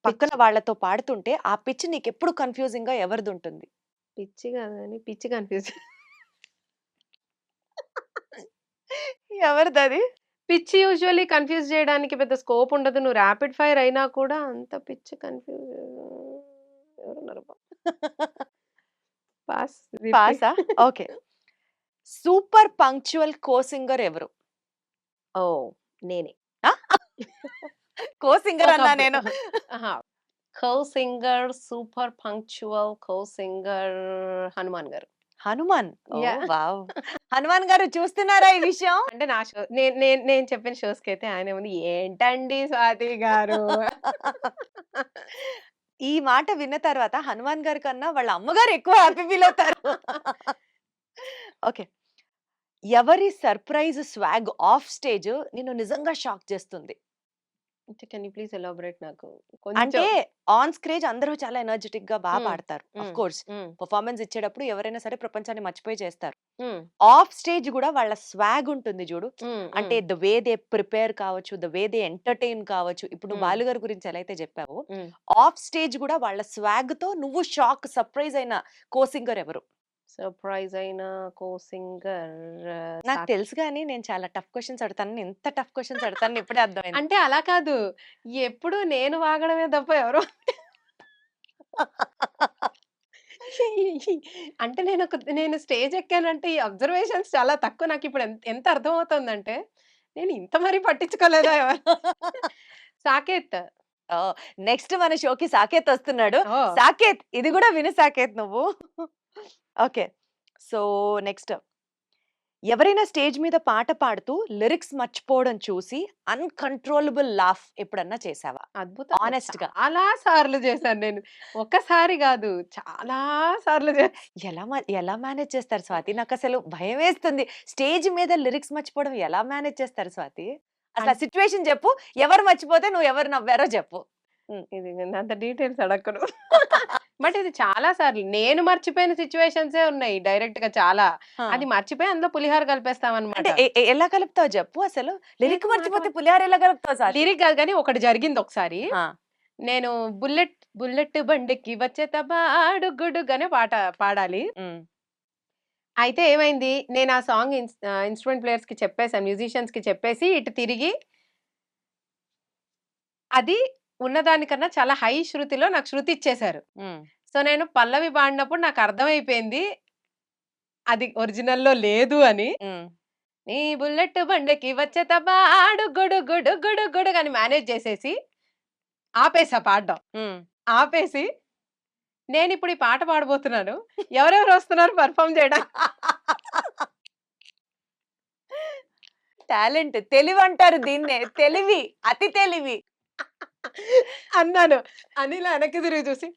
పక్కన వాళ్ళతో పాడుతుంటే ఆ పిచ్ నీకు ఎప్పుడు కన్ఫ్యూజింగ్ గా ఎవరిది ఉంటుంది? పిచ్చి కాదు గానీ పిచ్చి కన్‌ఫ్యూజ్. ఎవరిది అది? పిచ్చి యూజువల్లీ కన్‌ఫ్యూజ్ చేయడానికి పెద్ద స్కోప్ ఉండదు. నువ్వు ర్యాపిడ్ ఫైర్ అయినా కూడా అంత పిచ్చి కన్‌ఫ్యూజ్ ఎవరున్నారబ్బా? పాస్. పాసా? Okay. Super punctual co singer ఎవరు? ఓహ్! నేనే. కో సింగర్ అన్నా నేను. Co singer, super punctual co singer Hanuman garu. Hanuman. Yeah. Wow. Hanuman గారు చూస్తున్నారా ఈ విషయం? అంటే నా షో నేను చెప్పిన షోస్‌కైతే ఆయనేముంది ఏంటండి స్వాతి గారు. ఈ మాట విన్న తర్వాత హనుమాన్ గారి కన్నా వాళ్ళ అమ్మగారు ఎక్కువ హ్యాపీ ఫీల్ అవుతారు. ఓకే. ఎవరి సర్ప్రైజ్ స్వాగ్ ఆఫ్ స్టేజ్ నిన్ను నిజంగా షాక్ చేస్తుంది? కెన్ యూ ప్లీజ్ ఎలాబరేట్ నాకు అంటే కొంచెం. ఆన్ స్క్రేజ్ అందరూ చాలా ఎనర్జెటిక్ గా బాగా Hmm. పాడతారు. Of Hmm. కోర్స్ హ్మ్. పర్ఫార్మెన్స్ ఇచ్చేటప్పుడు ఎవరైనా సరే ప్రపంచాన్ని మర్చిపోయి చేస్తారు. హ్మ్. ఆఫ్ స్టేజ్ కూడా వాళ్ళ స్వాగ్ ఉంటుంది చూడు. హ్మ్. అంటే ద వే దే ప్రిపేర్ కావచ్చు, ద వే దే ఎంటర్టైన్ కావచ్చు. ఇప్పుడు Hmm. బాలుగారి గురించి ఎలా అయితే చెప్పావో, హ్మ్. ఆఫ్ స్టేజ్ కూడా వాళ్ళ స్వాగ్ తో నువ్వు షాక్ సర్ప్రైజ్ అయిన కో సింగర్ ఎవరు? సర్ప్రైజ్ అయిన కో సింగర్ నాకు తెలుసు గానీ నేను చాలా టఫ్ క్వశ్చన్స్ అడుగుతాను. ఎంత టఫ్ క్వశ్చన్స్ అడుగుతాను ఇప్పుడే అర్థమైంది. అంటే అలా కాదు. ఎప్పుడు నేను వాగడమే తప్ప ఎవరు అంటే నేను స్టేజ్ ఎక్కానంటే ఈ అబ్జర్వేషన్స్ చాలా తక్కువ. నాకిప్పుడు ఎంత అర్థమవుతుందంటే, నేను ఇంత మరీ పట్టించుకోలేదా ఎవరు సాకేత్. నెక్స్ట్ మన షోకి సాకేత్ వస్తున్నాడు. ఓహ్! సాకేత్, ఇది కూడా విను సాకేత్ నువ్వు. ఓకే. సో నెక్స్ట్, ఎవరైనా స్టేజ్ మీద పాట పాడుతూ లిరిక్స్ మర్చిపోవడం చూసి అన్‌కంట్రోలబుల్ లాఫ్ ఎప్పుడన్నా చేశావా? అద్భుతంగా హానెస్ట్‌గా. చాలా సార్లు చేశాను నేను. ఒక్కసారి గాదు. చాలా సార్లు ఎలా మేనేజ్ చేస్తారు స్వాతి? నాకసలు భయమేస్తుంది. స్టేజ్ మీద లిరిక్స్ మర్చిపోవడం ఎలా మేనేజ్ చేస్తారు స్వాతి? అసలు ఆ సిట్యుయేషన్ చెప్పు. ఎవరు మర్చిపోతే నువ్వు ఎవరు నవ్వారో చెప్పు. ఇది అంత డీటెయిల్స్ అడక్కను. బట్ ఇది చాలా సార్లు నేను మర్చిపోయిన సిట్యుయేషన్సే ఉన్నాయి డైరెక్ట్‌గా చాలా. ఆ! అది మర్చిపోయి అందులో పులిహోర అంటే కలిపేస్తామన్నమాట. ఎలా కలుపుతావు చెప్పు అసలు? లిరిక్ ఏదో మర్చిపోతే పులిహోర ఎలా కలుపుతావు స్వాతి? లిరిక్ కాదు గానీ ఒకటి జరిగింది ఒకసారి. ఆ! నేను బుల్లెట్ బండికి వచ్చేత బాడు గుడుగనే పాట పాడాలి. హ్మ్. అయితే ఏమైంది, నేను ఆ సాంగ్ ఇన్‌స్ట్రుమెంట్ ప్లేయర్స్‌కి చెప్పేసాను. మ్యూజిషియన్స్‌కి చెప్పేసి ఇటు తిరిగి అది ఉన్నదానికన్నా చాలా హై శృతిలో నాకు శృతి ఇచ్చేశారు. హ్మ్. సో, నేను పల్లవి పాడినప్పుడు నాకు అర్థమైపోయింది. అది ఒరిజినల్‌లో లేదు అని. హ్మ్. నీ బుల్లెట్ బండికి వచ్చేత బాడు గుడు గుడు గుడు గుడుగని అని మేనేజ్ చేసేసి ఆపేసా పాడడం. హ్మ్. ఆపేసి నేనిప్పుడు ఈ పాట పాడబోతున్నాను. ఎవరెవరొస్తున్నారు పెర్ఫార్మ్ చేయడానికి టాలెంట్. తెలివంటారు దీన్నే. తెలివి. అతి తెలివి. అన్నాను. అని ఇలా వెనక్కి తిరిగి చూసి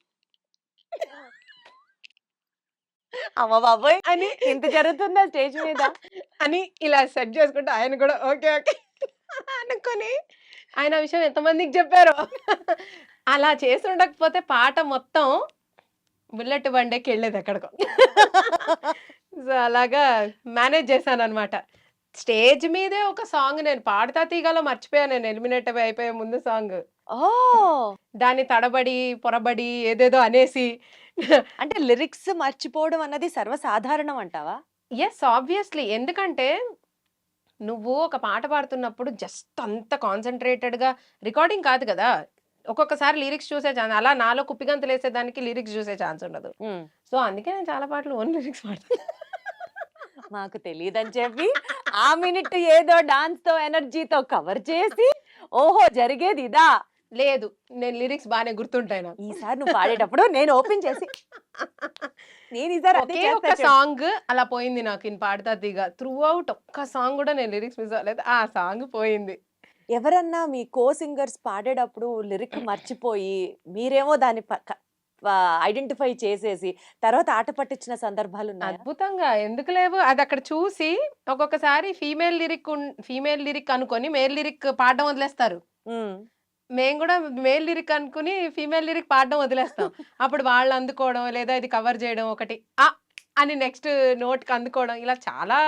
అమ్మ బాబోయ్! అని ఇంత జరుగుతుందా స్టేజ్ మీద? అని ఇలా సెట్ చేసుకుంటే ఆయన కూడా ఓకే. ఓకే. అనుకోని ఆయన ఆ విషయం ఎంతమందికి చెప్పారో. అలా చేసుండకపోతే పాట మొత్తం బుల్లెట్ బండెక్కెళ్ళేదెక్కడికో. సో, అలాగా మేనేజ్ చేశాననమాట. స్టేజ్ మీదే ఒక సాంగ్ నేను 'పాడుతా తీగ'లో మర్చిపోయాను నేను ఎలిమినేట్ అయిపోయే ముందు సాంగ్. ఓహ్! దాన్ని తడబడి, పొరబడి ఏదేదో అనేసి అంటే లిరిక్స్ మర్చిపోవడం అన్నది సర్వసాధారణం అంటావా? యెస్. ఆబ్వియస్‌లీ. ఎందుకంటే నువ్వు ఒక పాట పాడుతున్నప్పుడు జస్ట్ అంత కాన్సంట్రేటెడ్‌గా రికార్డింగ్ కాదు గదా! ఒక్కొక్కసారి లిరిక్స్ చూసే అలా నాలో కుప్పిగంతులేసేదానికి లిరిక్స్ చూసే ఛాన్స్ ఉండదు. హ్మ్. సో, అందుకే నేను చాలా పాటలు ఓన్ లిరిక్స్ పాడతాను. మాకు తెలీదని చెప్పి ఆ మినిట్ ఏదో డాన్స్‌తో, ఎనర్జీతో కవర్ చేసి ఓహో! జరిగేది ఇదా? లేదు. నేను లిరిక్స్ బానే గుర్తుంటాయి నాకు. ఈసారి నువ్వు పాడేటప్పుడు నేను ఓపెన్ చేసి నేను ఈసారి అదే ఒకే చేస్తా ఒక్క చూడు. సాంగ్ అలా పోయింది నాకు ఇన్ 'పాడుతా తీగ'. త్రూ ఔట్ ఒక్క సాంగ్ గూడా నేను లిరిక్స్ మిస్ అవ్వలేదు. ఆ సాంగ్ పోయింది. ఎవరన్నా మీ కో సింగర్స్ పాడేటప్పుడు లిరిక్ మర్చిపోయి మీరేమో దాన్ని ఐడెంటిఫై చేసేసి తర్వాత ఆట పట్టించిన సందర్భాలున్నాయా? అద్భుతంగా ఎందుకు లేవు? అదక్కడ చూసి ఒక్కొక్కసారి ఫీమేల్ లిరిక్ అనుకోని మేల్ లిరిక్ పాడడం వదిలేస్తారు. హ్మ్. మేము గూడా మేల్ లిరిక్ అనుకుని ఫీమేల్ లిరిక్ పాడడం వదిలేస్తాం. అప్పుడు వాళ్ళు అందుకోవడం లేదా ఇది కవర్ చేయడం ఒకటి. అని నెక్స్ట్ నోట్‌కి అందుకోవడం ఇలా చాలా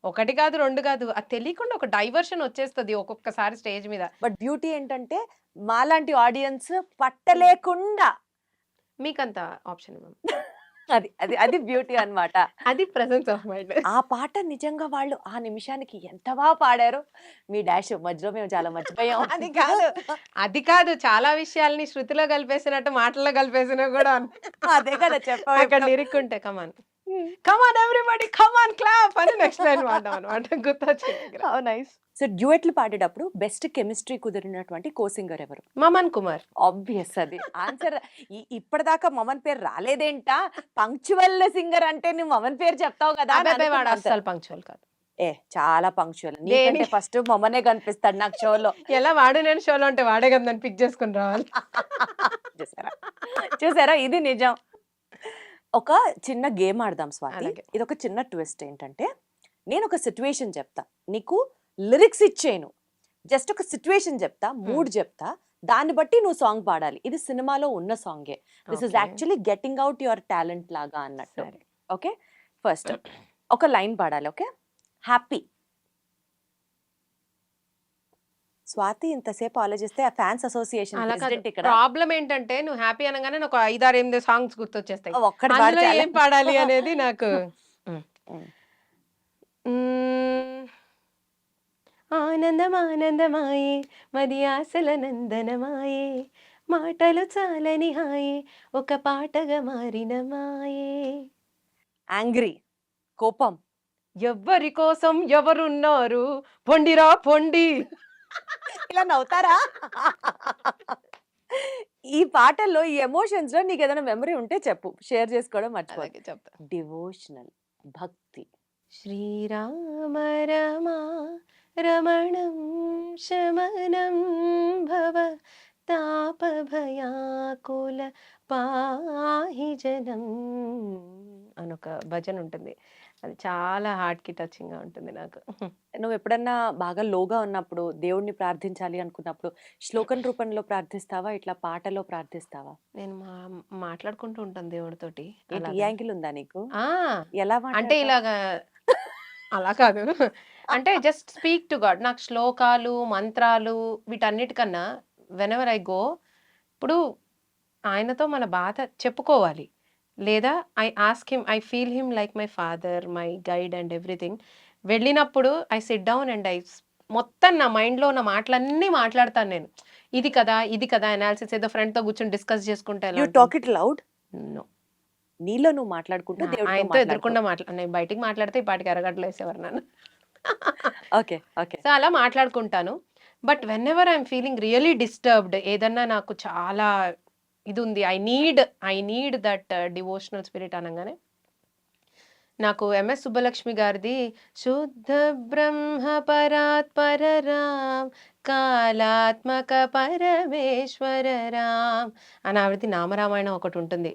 ఒకటి కాదు, 2 కాదు. అది తెలియకుండా ఒక డైవర్షన్ వచ్చేస్తది ఒక్కొక్కసారి స్టేజ్ మీద. బట్ బ్యూటీ ఏంటంటే మాలాంటి ఆడియన్స్ పట్టలేకుండా మీకంత ఆప్షన్ ఇవ్వము. అది అది అది బ్యూటీ అన్నమాట. అది ప్రెజెన్స్ ఆఫ్ మైండ్. ఆ పాట నిజంగా వాళ్ళు ఆ నిమిషానికి ఎంత పాడారో మీ డాష్ మధ్యలో మేము చాలా మర్చిపోయాం. అది కాదు. చాలా విషయాల్ని శృతిలో కలిపేసినట్టు మాటల్లో కలిపేసినా గూడా అదే కదా చెప్పావు అక్కడ ఇప్పుడు. లిరిక్ ఉంటే come on everybody come on clap అని నెక్స్ట్ లైన్ పాడడం అన్నమాట. గుర్తొచ్చింది. How nice. సో డ్యూయెట్లు పాడేటప్పుడు బెస్ట్ కెమిస్ట్రీ కుదిరినటువంటి కో సింగర్ ఎవరు? మమన్ కుమార్. ఆబ్వియస్ అది ఆన్సర్. ఇప్పటిదాకా మమన్ పేరు రాలేదేంటా? పంక్చువల్ సింగర్ అంటే నువ్వు మమన్ పేరు చెప్తావు కదా అని అబ్బాయి వాడు అనుకున్నా. అస్సలు పంక్చువల్ కాదు. చాలా పంక్చువల్. నీకంటే ఫస్ట్ మమనే కనిపిస్తాడు నాకు షోలో. ఎలా వాడు నేను షోలో ఉంటే వాడే కదా నన్ను పిక్ చేసుకుని రావాలి. చూసారా చూసారా ఇది నిజం. ఒక చిన్న గేమ్ ఆడదాం స్వాతి. అలాగే. ఇది ఒక చిన్న ట్విస్ట్ ఏంటంటే నేను ఒక సిట్యుయేషన్ చెప్తా, నీకు లిరిక్స్ ఇచ్చేను, జస్ట్ ఒక సిట్యుయేషన్ చెప్తా, మూడ్ చెప్తా, దాన్ని బట్టి నువ్వు సాంగ్ పాడాలి. ఇది సినిమాలో ఉన్న సాంగే. This is Okay. Actually getting out your talent లాగా అన్నట్టు. సరే. ఓకే, ఫస్ట్ ఒక లైన్ పాడాలి. Okay, happy. స్వాతి ఇంతసేపు ఆలోచిస్తే ఆ ఫ్యాన్స్ అసోసియేషన్ అలా కాదు. ప్రెసిడెంట్ ఇక్కడ ప్రాబ్లం ఏంటంటే నువ్వు హ్యాపీ అనగానే నాకు 5, 6, 8 సాంగ్స్ గుర్తొచ్చేస్తాయి. ఒక్కటి అందులో పాడి ఏం పాడాలి అనేది నాకు ఉమ్. ఆనందం ఆనందమాయే మది ఆశల నందనమాయే మాటలు చాలని హాయే ఒక పాటగా మారిన మాయే. యాంగ్రీ, కోపం. ఎవ్వరి కోసం ఎవరున్నారు పొండిరా పొండి. ఇలా నవ్వుతారా? ఈ పాటల్లో ఈ ఎమోషన్స్ లో నీకు ఏదైనా మెమరీ ఉంటే చెప్పు, షేర్ చేసుకోవడం మర్చిపోదు. అలాగే చెప్తా. డివోషనల్, భక్తి, శ్రీరామ రమా రమణం శమనం భవ తాపభయాకుల పాహి జనం అని ఒక భజన ఉంటుంది. అది చాలా హార్ట్‌కి టచింగ్‌గా ఉంటుంది నాకు. నువ్వు ఎప్పుడన్నా బాగా లోగా ఉన్నప్పుడు దేవుడిని ప్రార్థించాలి అనుకున్నప్పుడు శ్లోకం రూపంలో ప్రార్థిస్తావా? ఇట్లా పాటలో ప్రార్థిస్తావా? నేను మాట్లాడుకుంటూ ఉంటాను దేవుడితోటి. ఏంటి ఈ అలాగా. యాంగిల్ ఉందా నీకు? ఆ! ఎలా అంటే మాట్లాడతావు? ఇలాగా అలా కాదు. అంటే జస్ట్ స్పీక్ టు గాడ్. నాకు శ్లోకాలు, మంత్రాలు వీటన్నిటికన్నా వెనెవర్ ఐ గో ఇప్పుడు ఆయనతో మన బాధ చెప్పుకోవాలి. లేదా I ask him, I feel him like my father, my guide and everything. వెళ్ళినప్పుడు ఐ సిట్ డౌన్ అండ్ మొత్తం నా మైండ్‌లో ఉన్న మాటలన్నీ మాట్లాడతాను నేను. ఇది కదా! ఇది కదా! అనాలిసిస్ ఏదో ఫ్రెండ్‌తో కూర్చొని డిస్కస్ చేసుకుంటే ఎలా యూ ఉంటుంది? Talk it loud. నో. నీలో నువ్వు మాట్లాడుకుంటూ దేవుడితో ఆయనతో మాట్లాడతావు. ఎదురుకుండా నేను బయటికి మాట్లాడితే ఈ పాటికి అరగంటలో వేసేవారు నన్ను. ఓకే. ఓకే. సో, అలా మాట్లాడుకుంటాను. But whenever I'm feeling really disturbed, ఏదన్నా నాకు చాలా ఇదుంది, I need that devotional spirit అనంగానే నాకు ఎంఎస్ సుబ్బలక్ష్మి గారిది శుద్ధ బ్రహ్మ పరాత్పర రామ్ కాలాత్మక పరమేశ్వర రామ్ అని ఆవిడది నామరామాయణం ఒకటి ఉంటుంది.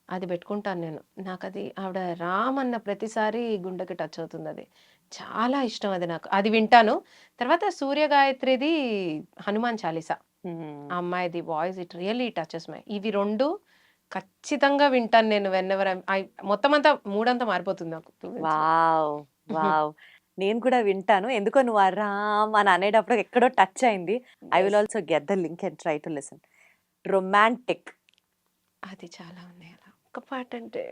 అది పెట్టుకుంటాను నేను. నాకది ఆవిడ రామ్ అన్న ప్రతిసారి గుండెకి టచ్ అవుతుంది అది. చాలా ఇష్టం అది నాకు. అది వింటాను. తర్వాత సూర్య గాయత్రిది హనుమాన్ చాలీసా. ఆ అమ్మాయిది voice it really touches my. ఇవి 2 ఖచ్చితంగా వింటాను నేను వెన్నెవర్ మొత్తం అంతా మూడంతా మారిపోతుంది నాకు. వావ్! వావ్! నేను కూడా వింటాను. ఎందుకో నువ్వు ఆ రామ్ అని అనేటప్పుడు ఎక్కడో టచ్ అయింది. I will also get the link and try to listen. Romantic. అది చాలా ఉన్నాయి అలా. ఒక పాట అంటే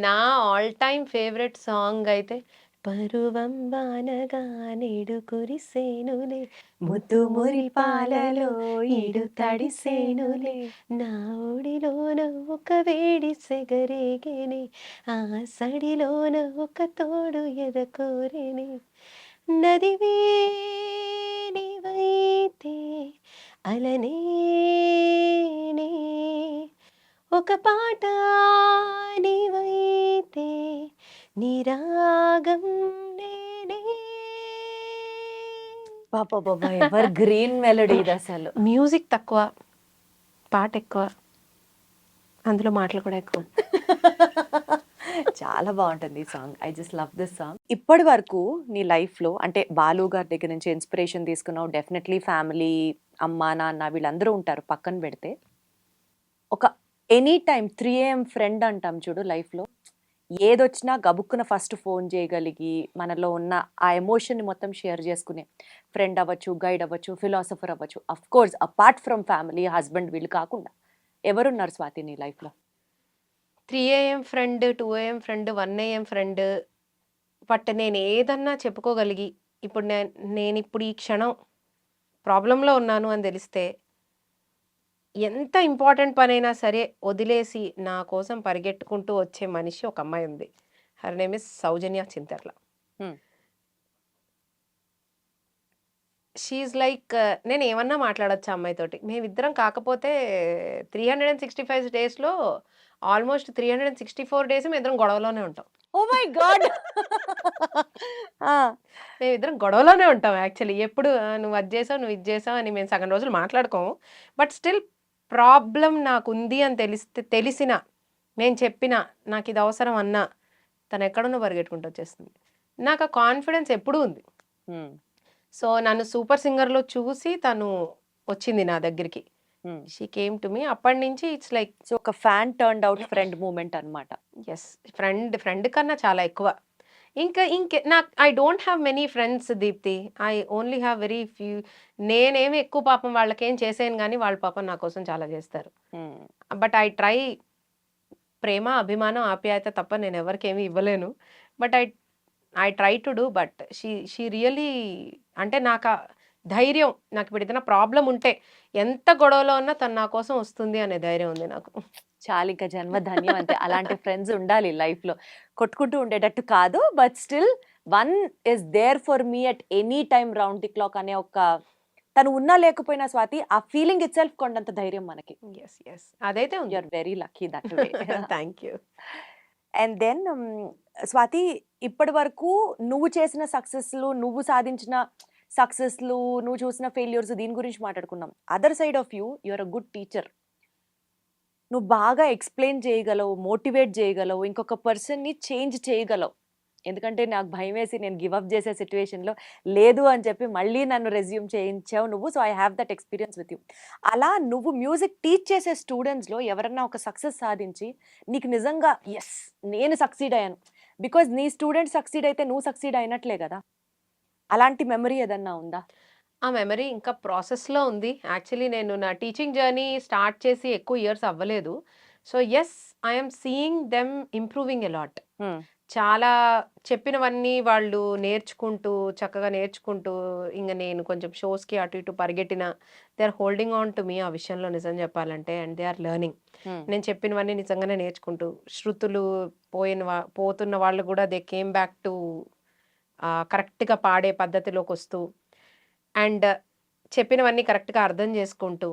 నా ఆల్ టైమ్ ఫేవరెట్ సాంగ్ అయితే పరువం బానగా నేడు కురిసేనులే ముద్దు మురిపాలలో ఈడు తడిసేనులే నా ఒడిలోన ఒక వేడి సెగరేగేనే ఆ సడిలోన ఒక తోడు ఎదకోరేనే నదివే నీవైతే అలనే ఒక పాట నీవైతే నిరాగం నేనే. అబ్బబ్బబ్బా! ఎవర్ గ్రీన్ మెలోడీ ఇది అసలు. మ్యూజిక్ తక్కువ, పాట ఎక్కువ, అందులో మాటలు కూడా ఎక్కువ. చాలా బాగుంటుంది ఈ song. I just love this song. ఇప్పటి వరకు నీ లైఫ్‌లో అంటే బాలు గారి దగ్గర నుంచి ఇన్స్పిరేషన్ తీసుకున్నావు. డెఫినెట్లీ ఫ్యామిలీ, అమ్మ, నాన్న వీళ్ళందరూ ఉంటారు పక్కన పెడితే. ఒక ఎనీ టైమ్ 3 AM ఫ్రెండ్ అంటాం చూడు లైఫ్‌లో. ఏదొచ్చినా గబుక్కున ఫస్ట్ ఫోన్ చేయగలిగి, మనలో ఉన్న ఆ ఎమోషన్‌ని మొత్తం షేర్ చేసుకునే ఫ్రెండ్ అవ్వచ్చు, గైడ్ అవ్వచ్చు, ఫిలాసఫర్ అవ్వచ్చు. Of course apart from family, husband వీళ్ళు కాకుండా ఎవరున్నారు స్వాతి నీ లైఫ్‌లో? 3 AM friend, 2 AM friend, 1 AM friend. But నేనేదన్నా చెప్పుకోగలిగి, ఇప్పుడు నేనిప్పుడు ఈ క్షణం ప్రాబ్లమ్‌లో ఉన్నాను అని తెలిస్తే, ఎంత ఇంపార్టెంట్ పనైనా సరే వదిలేసి నా కోసం పరిగెట్టుకుంటూ వచ్చే మనిషి ఒక అమ్మాయి ఉంది. హర్ నేమ్ ఇస్ సౌజన్య చింతర్ల. హ్మ్. షీ ఈజ్ లైక్ నేనేమన్నా మాట్లాడొచ్చు ఆ అమ్మాయితోటి. మేమిద్దరం కాకపోతే 365 డేస్‌లో ఆల్మోస్ట్ 364 డేస్ మేమిద్దరం గొడవలోనే ఉంటాం. ఓహ్ మై గాడ్! ఆ! మేమిద్దరం గొడవలోనే ఉంటాం యాక్చువల్లీ. ఎప్పుడు నువ్వు అది చేసావు, నువ్వు ఇది చేసావు అని మేము సగం రోజులు మాట్లాడుకోము. బట్ స్టిల్ ప్రాబ్లమ్ నాకుంది అని తెలిసినా, నేను చెప్పినా, నాకిది అవసరం అన్నా, తనెక్కడున్నా పరిగెట్టుకుంటూ వచ్చేస్తుంది. నాకు ఆ కాన్ఫిడెన్స్ ఎప్పుడూ ఉంది. హ్మ్. సో, నన్ను 'సూపర్ సింగర్‌లో' చూసి తను వచ్చింది నా దగ్గరికి. హ్మ్. She came to me. అప్పటినుంచి ఇట్స్ లైక్ సో ఒక fan turned out friend moment అన్నమాట. యెస్. ఫ్రెండ్ కన్నా చాలా ఎక్కువ. నాకు I don't have many friends Deepti. I only have very few. నేనేమి ఎక్కువ పాపం వాళ్ళకేం చేసేయను గానీ, వాళ్ళు పాపం నా కోసం చాలా చేస్తారు. హ్మ్. But I try. ప్రేమ, అభిమానం, ఆప్యాయత తప్ప నేనెవరికేమి ఇవ్వలేను. But I try to do. But she really అంటే నాకా ధైర్యం, నాకిప్పుడు ఏదైనా ప్రాబ్లమ్ ఉంటే, ఎంత గొడవలో ఉన్నా తను నా కోసం వస్తుంది అనే ధైర్యం ఉంది నాకు. చాలింక జన్మ ధన్యం అంతే. అలాంటి ఫ్రెండ్స్ ఉండాలి లైఫ్‌లో. కొట్టుకుంటూ ఉండేటట్టు కాదు. But still one is there for me at any time round the clock అనే ఒక తను ఉన్నా లేకపోయినా స్వాతి ఆ ఫీలింగ్ ఇట్‌సెల్ఫ్ కొండంత ధైర్యం మనకి. యెస్. అదైతే యూ ఉంది. Are very lucky that way. Thank you. And then Swathi, ఇప్పటి వరకు నువ్వు చేసిన సక్సెస్లు, నువ్వు సాధించిన సక్సెస్లు, నువ్వు చూసిన ఫెయిల్యూర్స్ దీని గురించి మాట్లాడుకున్నాం. Other side of you, you're a good teacher. నువ్వు బాగా ఎక్స్ప్లెయిన్ చేయగలవు, మోటివేట్ చేయగలవు, ఇంకొక పర్సన్ని చేంజ్ చేయగలవు. ఎందుకంటే నాకు భయం వేసి నేను గివ్ అప్ చేసే సిచ్యువేషన్లో లేదు అని చెప్పి మళ్ళీ నన్ను రెజ్యూమ్ చేయించావు నువ్వు. So I have that experience with you. అలా నువ్వు మ్యూజిక్ టీచ్ చేసే స్టూడెంట్స్లో ఎవరన్నా ఒక సక్సెస్ సాధించి నీకు నిజంగా ఎస్ నేను సక్సీడ్ అయ్యాను, బికాజ్ నీ స్టూడెంట్ సక్సీడ్ అయితే నువ్వు సక్సీడ్ అయినట్లే కదా, అలాంటి మెమరీ ఏదన్నా ఉందా? ఆ మెమరీ ఇంకా ప్రాసెస్‌లో ఉంది. యాక్చువల్లీ నేను నా టీచింగ్ జర్నీ స్టార్ట్ చేసి ఎక్కువ ఇయర్స్ అవ్వలేదు. So yes, I am seeing them improving a lot. చాలా చెప్పినవన్నీ వాళ్ళు నేర్చుకుంటూ, చక్కగా నేర్చుకుంటూ, ఇంక నేను కొంచెం షోస్‌కి అటు ఇటు పరిగెట్టినా they are holding on to me ఆ విషయంలో నిజం చెప్పాలంటే. And they are learning. నేను చెప్పినవన్నీ నిజంగానే నేర్చుకుంటూ, శృతులు పోతున్న వాళ్ళు కూడా దే కేమ్ బ్యాక్ టు కరెక్ట్‌గా పాడే పద్ధతిలోకొస్తూ, అండ్ చెప్పినవన్నీ కరెక్ట్‌గా అర్థం చేసుకుంటూ,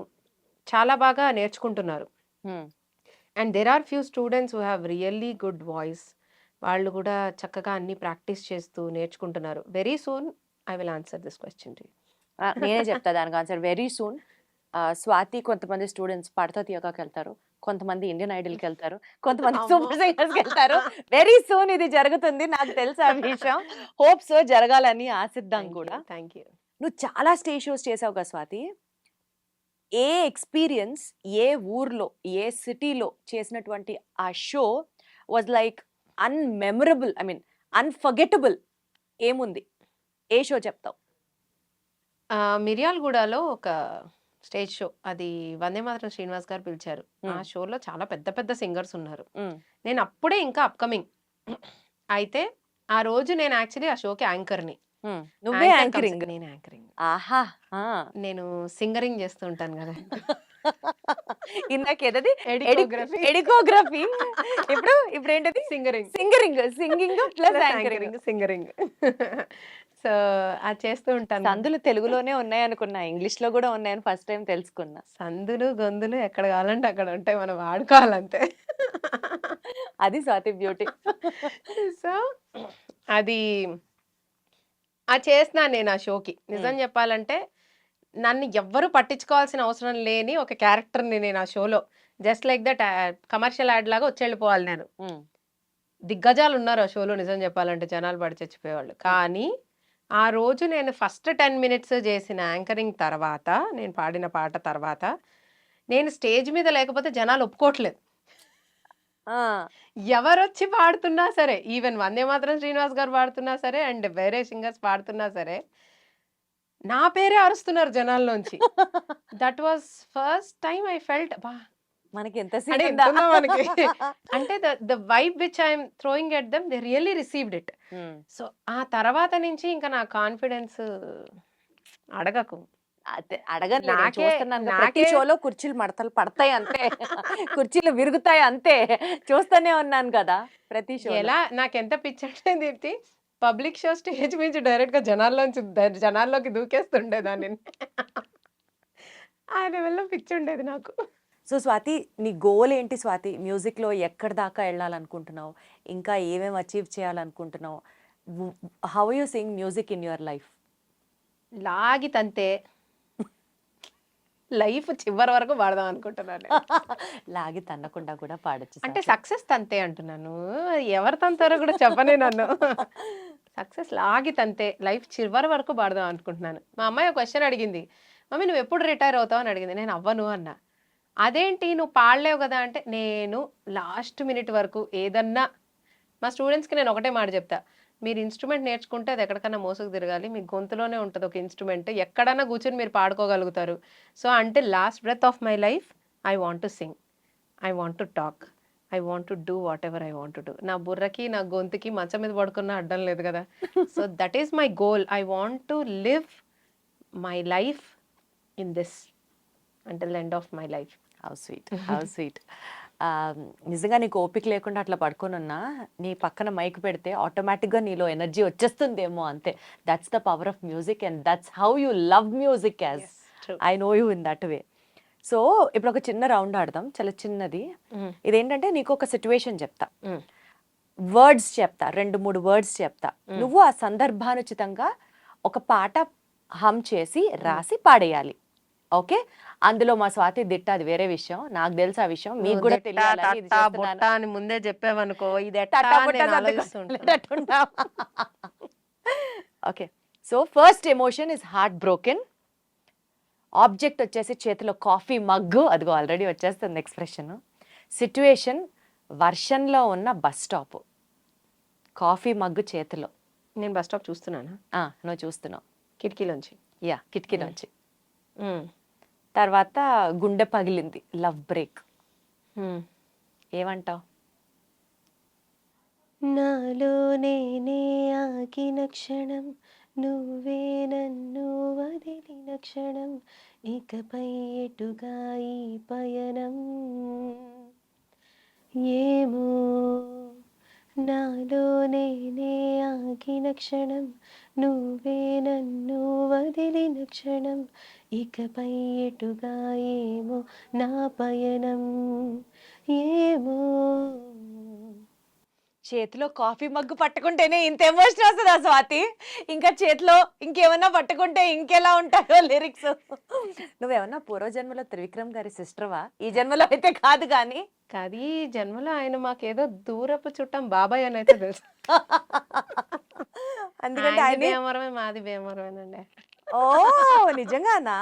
చాలా బాగా నేర్చుకుంటున్నారు. And there are few students who have really good voice. వాళ్ళు కూడా చక్కగా అన్ని ప్రాక్టీస్ చేస్తూ నేర్చుకుంటున్నారు. Very soon I will answer this question to you. నేనే చెప్తా దానికి ఆన్సర్. Very soon. స్వాతి, కొంతమంది స్టూడెంట్స్ పడతా తీయగాకి వెళ్తారు, కొంతమంది ఇండియన్ ఐడల్కి వెళ్తారు, కొంతమంది అమ్మో. సూపర్ సింగర్స్కి వెళ్తారు. వెరీ సూన్ ఇది జరుగుతుంది, నాకు తెలుసు ఆ విషయం. హోప్స్ జరగాలని ఆశిద్దాం కూడా. Thank you. నువ్వు చాలా స్టేజ్ షోస్ చేసావు కదా స్వాతి. ఏ ఎక్స్పీరియన్స్, ఏ ఊర్లో, ఏ సిటీలో చేసినటువంటి ఆ show was like unmemorable, I mean unforgettable ఏముంది? ఏ షో చెప్తావు? మిర్యాలగూడలో ఒక స్టేజ్ షో, అది వందే మాతరం శ్రీనివాస్ గారు పిలిచారు. ఆ షోలో చాలా పెద్ద పెద్ద సింగర్స్ ఉన్నారు. నేను అప్పుడే ఇంకా అప్కమింగ్. అయితే ఆ రోజు నేను యాక్చువల్లీ ఆ షోకి యాంకర్ని. నువ్వే యాంకరింగ్? నేను యాంకరింగ్. ఆహా. నేను సింగరింగ్ చేస్తూ ఉంటాను కదా. ఇందాకేదది ఎడికోగ్రఫీ. ఎడికోగ్రఫీ. ఇప్పుడు ఏంటది? సింగరింగ్. Singing plus anchoring. సింగరింగ్. సో అది చేస్తూ ఉంటాను. సందులు తెలుగులోనే ఉన్నాయి అనుకున్నా, ఇంగ్లీష్ లో కూడా ఉన్నాయని ఫస్ట్ టైం తెలుసుకున్నా. సందులు గొంతులు ఎక్కడ కావాలంటే అక్కడ ఉంటాయి, మనం వాడుకోవాలంతే. అది స్వాతి బ్యూటీ. సో అది చేస్తున్నాను నేను ఆ షోకి. నిజం చెప్పాలంటే నన్ను ఎవ్వరు పట్టించుకోవాల్సిన అవసరం లేని ఒక క్యారెక్టర్ని నేను ఆ షోలో. Just like that commercial add లాగా వచ్చి వెళ్ళిపోవాలి నేను. దిగ్గజాలు ఉన్నారు ఆ షోలో నిజం చెప్పాలంటే, జనాలు పడి చచ్చిపోయేవాళ్ళు. కానీ ఆ రోజు నేను ఫస్ట్ 10 minutes చేసిన యాంకరింగ్ తర్వాత, నేను పాడిన పాట తర్వాత, నేను స్టేజ్ మీద లేకపోతే జనాలు ఒప్పుకోవట్లేదు. ఎవరొచ్చి పాడుతున్నా సరే, ఈవెన్ వందే మాతరం శ్రీనివాస్ గారు పాడుతున్నా సరే, అండ్ వేరే సింగర్స్ పాడుతున్నా సరే, నా పేరే అరుస్తున్నారు జనాల్లోంచి. That was first time I felt మనకి ఎంత అంటే మనకి అంటే the vibe which I'm throwing at them, they really received it. So ఆ తర్వాత నుంచి ఇంకా నా కాన్ఫిడెన్స్ అడగకు. నాకే షోలో కుర్చీలు మడతలు పడతాయి అంతే, కుర్చీలు విరుగుతాయి అంతే, చూస్తూనే ఉన్నాను కదా ప్రతి షో. ఎలా నాకెంత పిచ్చంటే దీప్తి, పబ్లిక్ షో స్టేజ్ నుంచి డైరెక్ట్ గా జనాల్లోకి దూకేస్తుండేదాన్ని. ఆ లెవెల్లో పిచ్చి ఉండేది నాకు. సో స్వాతి, నీ గోల్ ఏంటి స్వాతి? మ్యూజిక్లో ఎక్కడి దాకా వెళ్ళాలనుకుంటున్నావు? ఇంకా ఏమేమి అచీవ్ చేయాలనుకుంటున్నావు? How you sing music in your life? లాగి తంతే లైఫ్ చివరి వరకు పాడదాం అనుకుంటున్నాను. లాగి తన్నకుండా కూడా పాడచ్చు అంటే సక్సెస్ తంతే అంటున్నాను, ఎవరు తంతారో కూడా చెప్పనే నన్ను. సక్సెస్ లాగి తంతే లైఫ్ చివరి వరకు పాడదాం అనుకుంటున్నాను. మా అమ్మాయి ఒక క్వశ్చన్ అడిగింది, మమ్మీ నువ్వు ఎప్పుడు రిటైర్ అవుతావు అని అడిగింది. నేను అవ్వను అన్నా. అదేంటి నువ్వు పాడలేవు కదా అంటే, నేను లాస్ట్ మినిట్ వరకు ఏదన్నా, మా స్టూడెంట్స్కి నేను ఒకటే మాట చెప్తా, మీరు ఇన్స్ట్రుమెంట్ నేర్చుకుంటే అది ఎక్కడికన్నా మోసుకు తిరగాలి, మీ గొంతులోనే ఉంటుంది ఒక ఇన్స్ట్రుమెంట్, ఎక్కడన్నా కూర్చొని మీరు పాడుకోగలుగుతారు. సో అంటే last breath of my life I want to sing, I want to talk, I want to do whatever I want to do. నా బుర్రకి నా గొంతుకి మంచం మీద పడుకున్న అడ్డం లేదు కదా. So that is my goal. I want to live my life in this until the end of my life. How sweet, how sweet. నిజంగా నీకు ఓపిక లేకుండా అట్లా పడుకొని ఉన్నా, నీ పక్కన మైక్ పెడితే ఆటోమేటిక్గా నీలో ఎనర్జీ వచ్చేస్తుందేమో అంతే. That's the power of music and that's how you love music as I know you in that way. So ఇప్పుడు ఒక చిన్న రౌండ్ ఆడదాం, చాలా చిన్నది. ఇదేంటంటే నీకు ఒక సిచ్యువేషన్ చెప్తా, వర్డ్స్ చెప్తా, 2-3 వర్డ్స్ చెప్తా. మ్. నువ్వు ఆ సందర్భానుచితంగా ఒక పాట హమ్ చేసి రాసి పాడేయాలి. ఓకే? అందులో మా స్వాతి దిట్ట, అది వేరే విషయం. నాకు తెలుసు ఆ విషయం. మీకు నువ్వు కూడా దిట్ట, తెలియాలని ఇది తట్ట, చేస్తున్నాను. బుట్ట అని ముందే చెప్పావనుకో ఇది ఎట్టా టట్టా అని పుట్టా నేను ఆలోచిస్తూ ఉంటాను. సర్దుకుంటా. Okay. So first emotion is heartbroken. Object వచ్చేసి చేతిలో కాఫీ మగ్గు, అదిగో ఆల్రెడీ వచ్చేస్తుంది ఎక్స్ప్రెషన్. సిట్యుయేషన్ వర్షంలో ఉన్న బస్ స్టాప్, కాఫీ మగ్గు చేతిలో. నేను బస్ స్టాప్ చూస్తున్నానా నువ్వు చూస్తున్నావు. కిటికీలోంచి? యా, కిటికీలోంచి. మ్. తర్వాత గుండె పగిలింది, లవ్ బ్రేక్. మ్. ఏమంటావు? నాలో నేనే ఆగిన క్షణం, నువ్వే నన్ను వదిలిన క్షణం, ఇకపై ఎటుగా ఈ పయనం ఏమో. నాలో నేనే ఆగిన క్షణం, నువ్వే నన్ను వదిలిన క్షణం, ఇకపై ఎటుగా ఏమో నా పయనం ఏమో. చేతిలో కాఫీ మగ్గు పట్టుకుంటేనే ఇంత ఎమోషన్ వస్తుందా స్వాతి? ఇంకా చేతిలో ఇంకేమన్నా పట్టుకుంటే ఇంకెలా ఉంటాయో లిరిక్స్. నువ్వేమన్నా పూర్వజన్మలో త్రివిక్రమ్ గారి సిస్టర్వా? ఈ జన్మలో అయితే కాదు కానీ. కాదు, ఈ జన్మలో ఆయన మాకేదో దూరపు చుట్టం బాబాయ్ అని అయితే తెలుసు. ఎందుకంటే ఆయనది ఆయన భీమవరమే, మాది భీమవరమేనండి. ఓ నిజంగానా?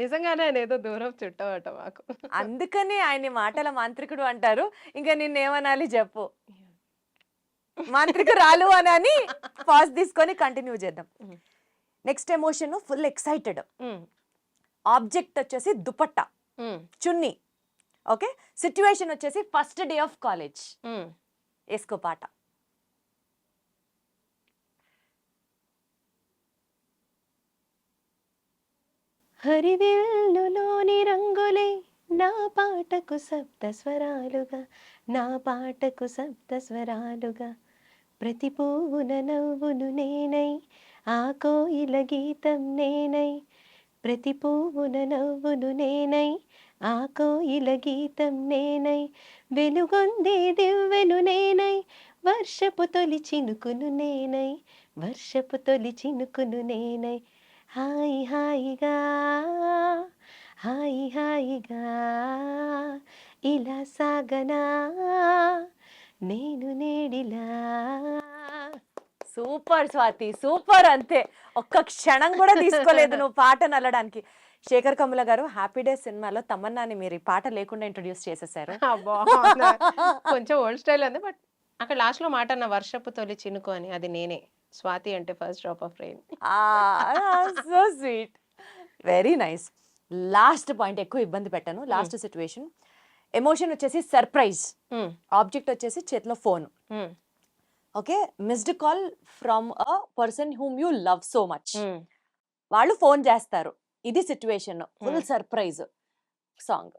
నిజంగానే ఆయన ఏదో దూరపు చుట్టం అట మాకు. అందుకని ఆయన్ని మాటల మాంత్రికుడు అంటారు. ఇంకా నిన్నేమనాలి చెప్పు? మాంత్రికురాలు అని పాజ్ తీసుకొని కంటిన్యూ చేద్దాం. Um. Next emotion full excited. Um, object వచ్చేసి dupatta, um, chunni. Okay? Situation వచ్చేసి first day of college. Um. వేసుకో పాట. హరివిల్లులోని రంగులే నా పాటకు సప్త స్వరాలుగా, నా పాటకు సప్త స్వరాలుగా, ప్రతి పువ్వున నవ్వును నేనై, ఆ కోయిల గీతం నేనై, ప్రతి పువ్వున నవ్వును నేనై, ఆ కోయిల గీతం నేనై, వెలుగొందే దివ్వెను నేనై, వర్షపు తొలి చినుకును నేనై, వర్షపు తొలి చినుకును నేనై, హాయి హాయిగా, హాయి హాయిగా, ఇలా సాగనా నేను నేడిలా. Super Swathi, super. అంతే, ఒక్క క్షణం కూడా తీసుకోలేదు నువ్వు పాట నల్లడానికి. శేఖర్ కమ్ముల గారు, హ్యాపీ డేస్ సినిమాలో తమన్నాని మీరు ఈ పాట లేకుండా ఇంట్రొడ్యూస్ చేసేసారు. బాగుంది. కొంచెం ఓల్డ్ స్టైల్ ఉంది, బట్ అక్కడ లాస్ట్ లో మాట అన్న వర్షపు తొలి చినుకు అని, అది నేనే. స్వాతి అంటే first drop of rain. So sweet, very nice. Last point, ఎక్కువ ఇబ్బంది పెట్టాను. లాస్ట్ సిచ్యువేషన్ ఎమోషన్ వచ్చేసి సర్ప్రైజ్. ఆబ్జెక్ట్ వచ్చేసి చేతిలో phone. Okay? Missed call from a person whom you love so much. వాళ్ళు ఫోన్ చేస్తారు. ఇది సిచ్యువేషన్, ఫుల్ సర్ప్రైజ్ సాంగ్.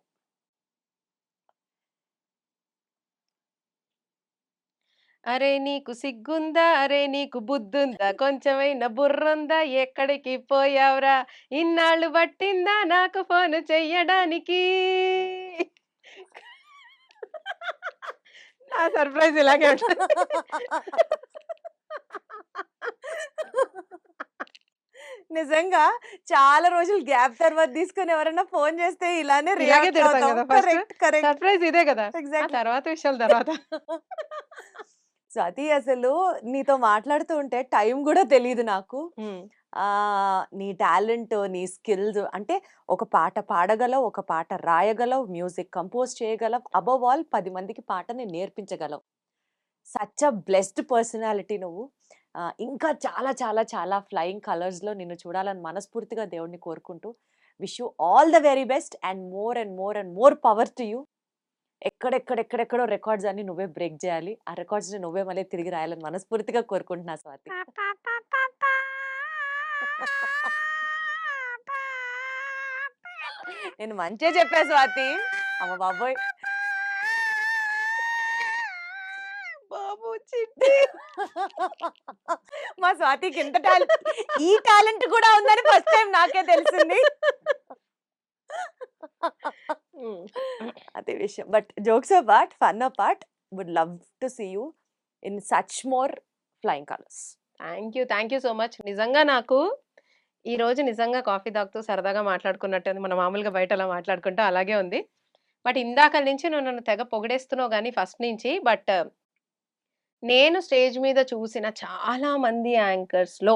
అరే నీకు సిగ్గుందా, అరే నీకు బుద్ధుందా, కొంచెమైనా బుర్రుందా, ఎక్కడికి పోయావురా, ఇన్నాళ్ళు పట్టిందా నాకు ఫోన్ చెయ్యడానికి. నా సర్ప్రైజ్ ఇలాగే ఉంటుంది. నిజంగా చాలా రోజులు గ్యాప్ తర్వాత తీసుకొని ఎవరైనా ఫోన్ చేస్తే ఇలానే ఇలాగే రియాక్ట్ తిడతాం అవుతాం. కదా ఫస్ట్. కరెక్ట్, కరెక్ట్, సర్ప్రైజ్ ఇదే కదా, ఆ ఎగ్జాక్ట్లీ. తర్వాత విషయాల తర్వాత. స్వాతి, అసలు నీతో మాట్లాడుతూ ఉంటే టైం కూడా తెలియదు నాకు. నీ టాలెంట్, నీ స్కిల్స్, అంటే ఒక పాట పాడగలవు, ఒక పాట రాయగలవు, మ్యూజిక్ కంపోజ్ చేయగలవు, అబవ్ ఆల్ 10 మందికి పాటని నేర్పించగలవు. సచ్ అ బ్లెస్డ్ పర్సనాలిటీ నువ్వు. ఇంకా చాలా చాలా చాలా ఫ్లయింగ్ కలర్స్లో నిన్ను చూడాలని మనస్ఫూర్తిగా దేవుడిని కోరుకుంటూ, wish you all the very best and more and more and more power to you. ఎక్కడెక్కడెక్కడెక్కడో రికార్డ్స్ అన్ని నువ్వే బ్రేక్ చేయాలి. ఆ రికార్డ్స్ ని నువ్వే మళ్ళీ తిరిగి రాయాలని మనస్ఫూర్తిగా కోరుకుంటున్నా స్వాతి. నేను మంచిగా చెప్పా స్వాతి. అమ్మ బాబోయ్, బాబు చిట్టి. మా స్వాతికి ఎంత టాలెంట్, ఈ టాలెంట్ కూడా ఉందని ఫస్ట్ టైం నాకే తెలిసింది. అదే విషయం. But jokes apart, fun apart, would love to see you in such more flying colours. Thank you so much. నిజంగా నాకు ఈ రోజు నిజంగా కాఫీ తాగుతూ సరదాగా మాట్లాడుకున్నట్టు ఉంది. మనం మామూలుగా బయట అలా మాట్లాడుకుంటాం అలాగే ఉంది. బట్ ఇందాకల నుంచి నువ్వు నన్ను తెగ పొగిడేస్తున్నావు గానీ ఫస్ట్ నుంచి. బట్ నేను స్టేజ్ మీద చూసిన చాలా మంది యాంకర్స్‌లో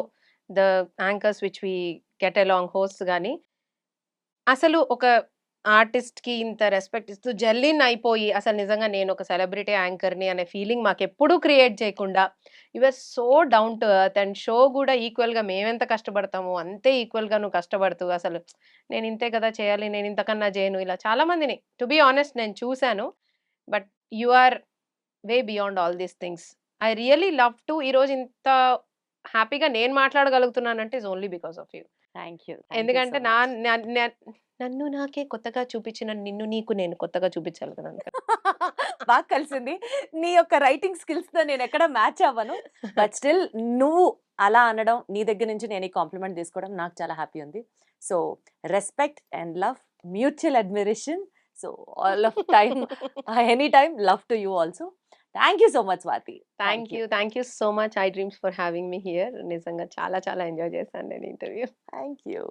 the anchors which we get along hosts గాని, అసలు ఒక ఆర్టిస్ట్‌కి ఇంత రెస్పెక్ట్ ఇస్తూ జెల్లిన్ అయిపోయి అసలు నిజంగా నేను ఒక సెలబ్రిటీ యాంకర్‌ని అనే ఫీలింగ్ మాకెప్పుడూ క్రియేట్ చేయకుండా you are so down to earth and show గూడా ఈక్వల్‌గా మేమెంత కష్టపడతామో అంతే ఈక్వల్‌గా నువ్వు కష్టపడుతూ అసలు నేను ఇంతే కదా చేయాలి, నేను ఇంతకన్నా చేయను ఇలా చాలా మందిని టు బీ ఆనెస్ట్ నేను చూసాను. But you are way beyond all these things. I really love to ఈరోజు ఇంత హ్యాపీగా నేను మాట్లాడగలుగుతున్నానంటే it's only because of you. Thank you. ఎందుకంటే నన్ను నాకే కొత్తగా చూపించిన నిన్ను నీకు నేను కొత్తగా చూపించాలి కదా అందుకని. బాగా కలిసింది. నీ యొక్క రైటింగ్ స్కిల్స్‌తో నేనెక్కడ మ్యాచ్ అవ్వను. బట్ స్టిల్ నువ్వు అలా అనడం, నీ దగ్గర నుంచి నేను ఈ కాంప్లిమెంట్ తీసుకోవడం నాకు చాలా హ్యాపీ ఉంది. So respect and love, mutual admiration. So all of time, any time love to you also. Thank you so much Swathi. Thank you so much I dreams for having me here. నిజంగా చాలా చాలా enjoy చేశాను నేను interview. Thank you.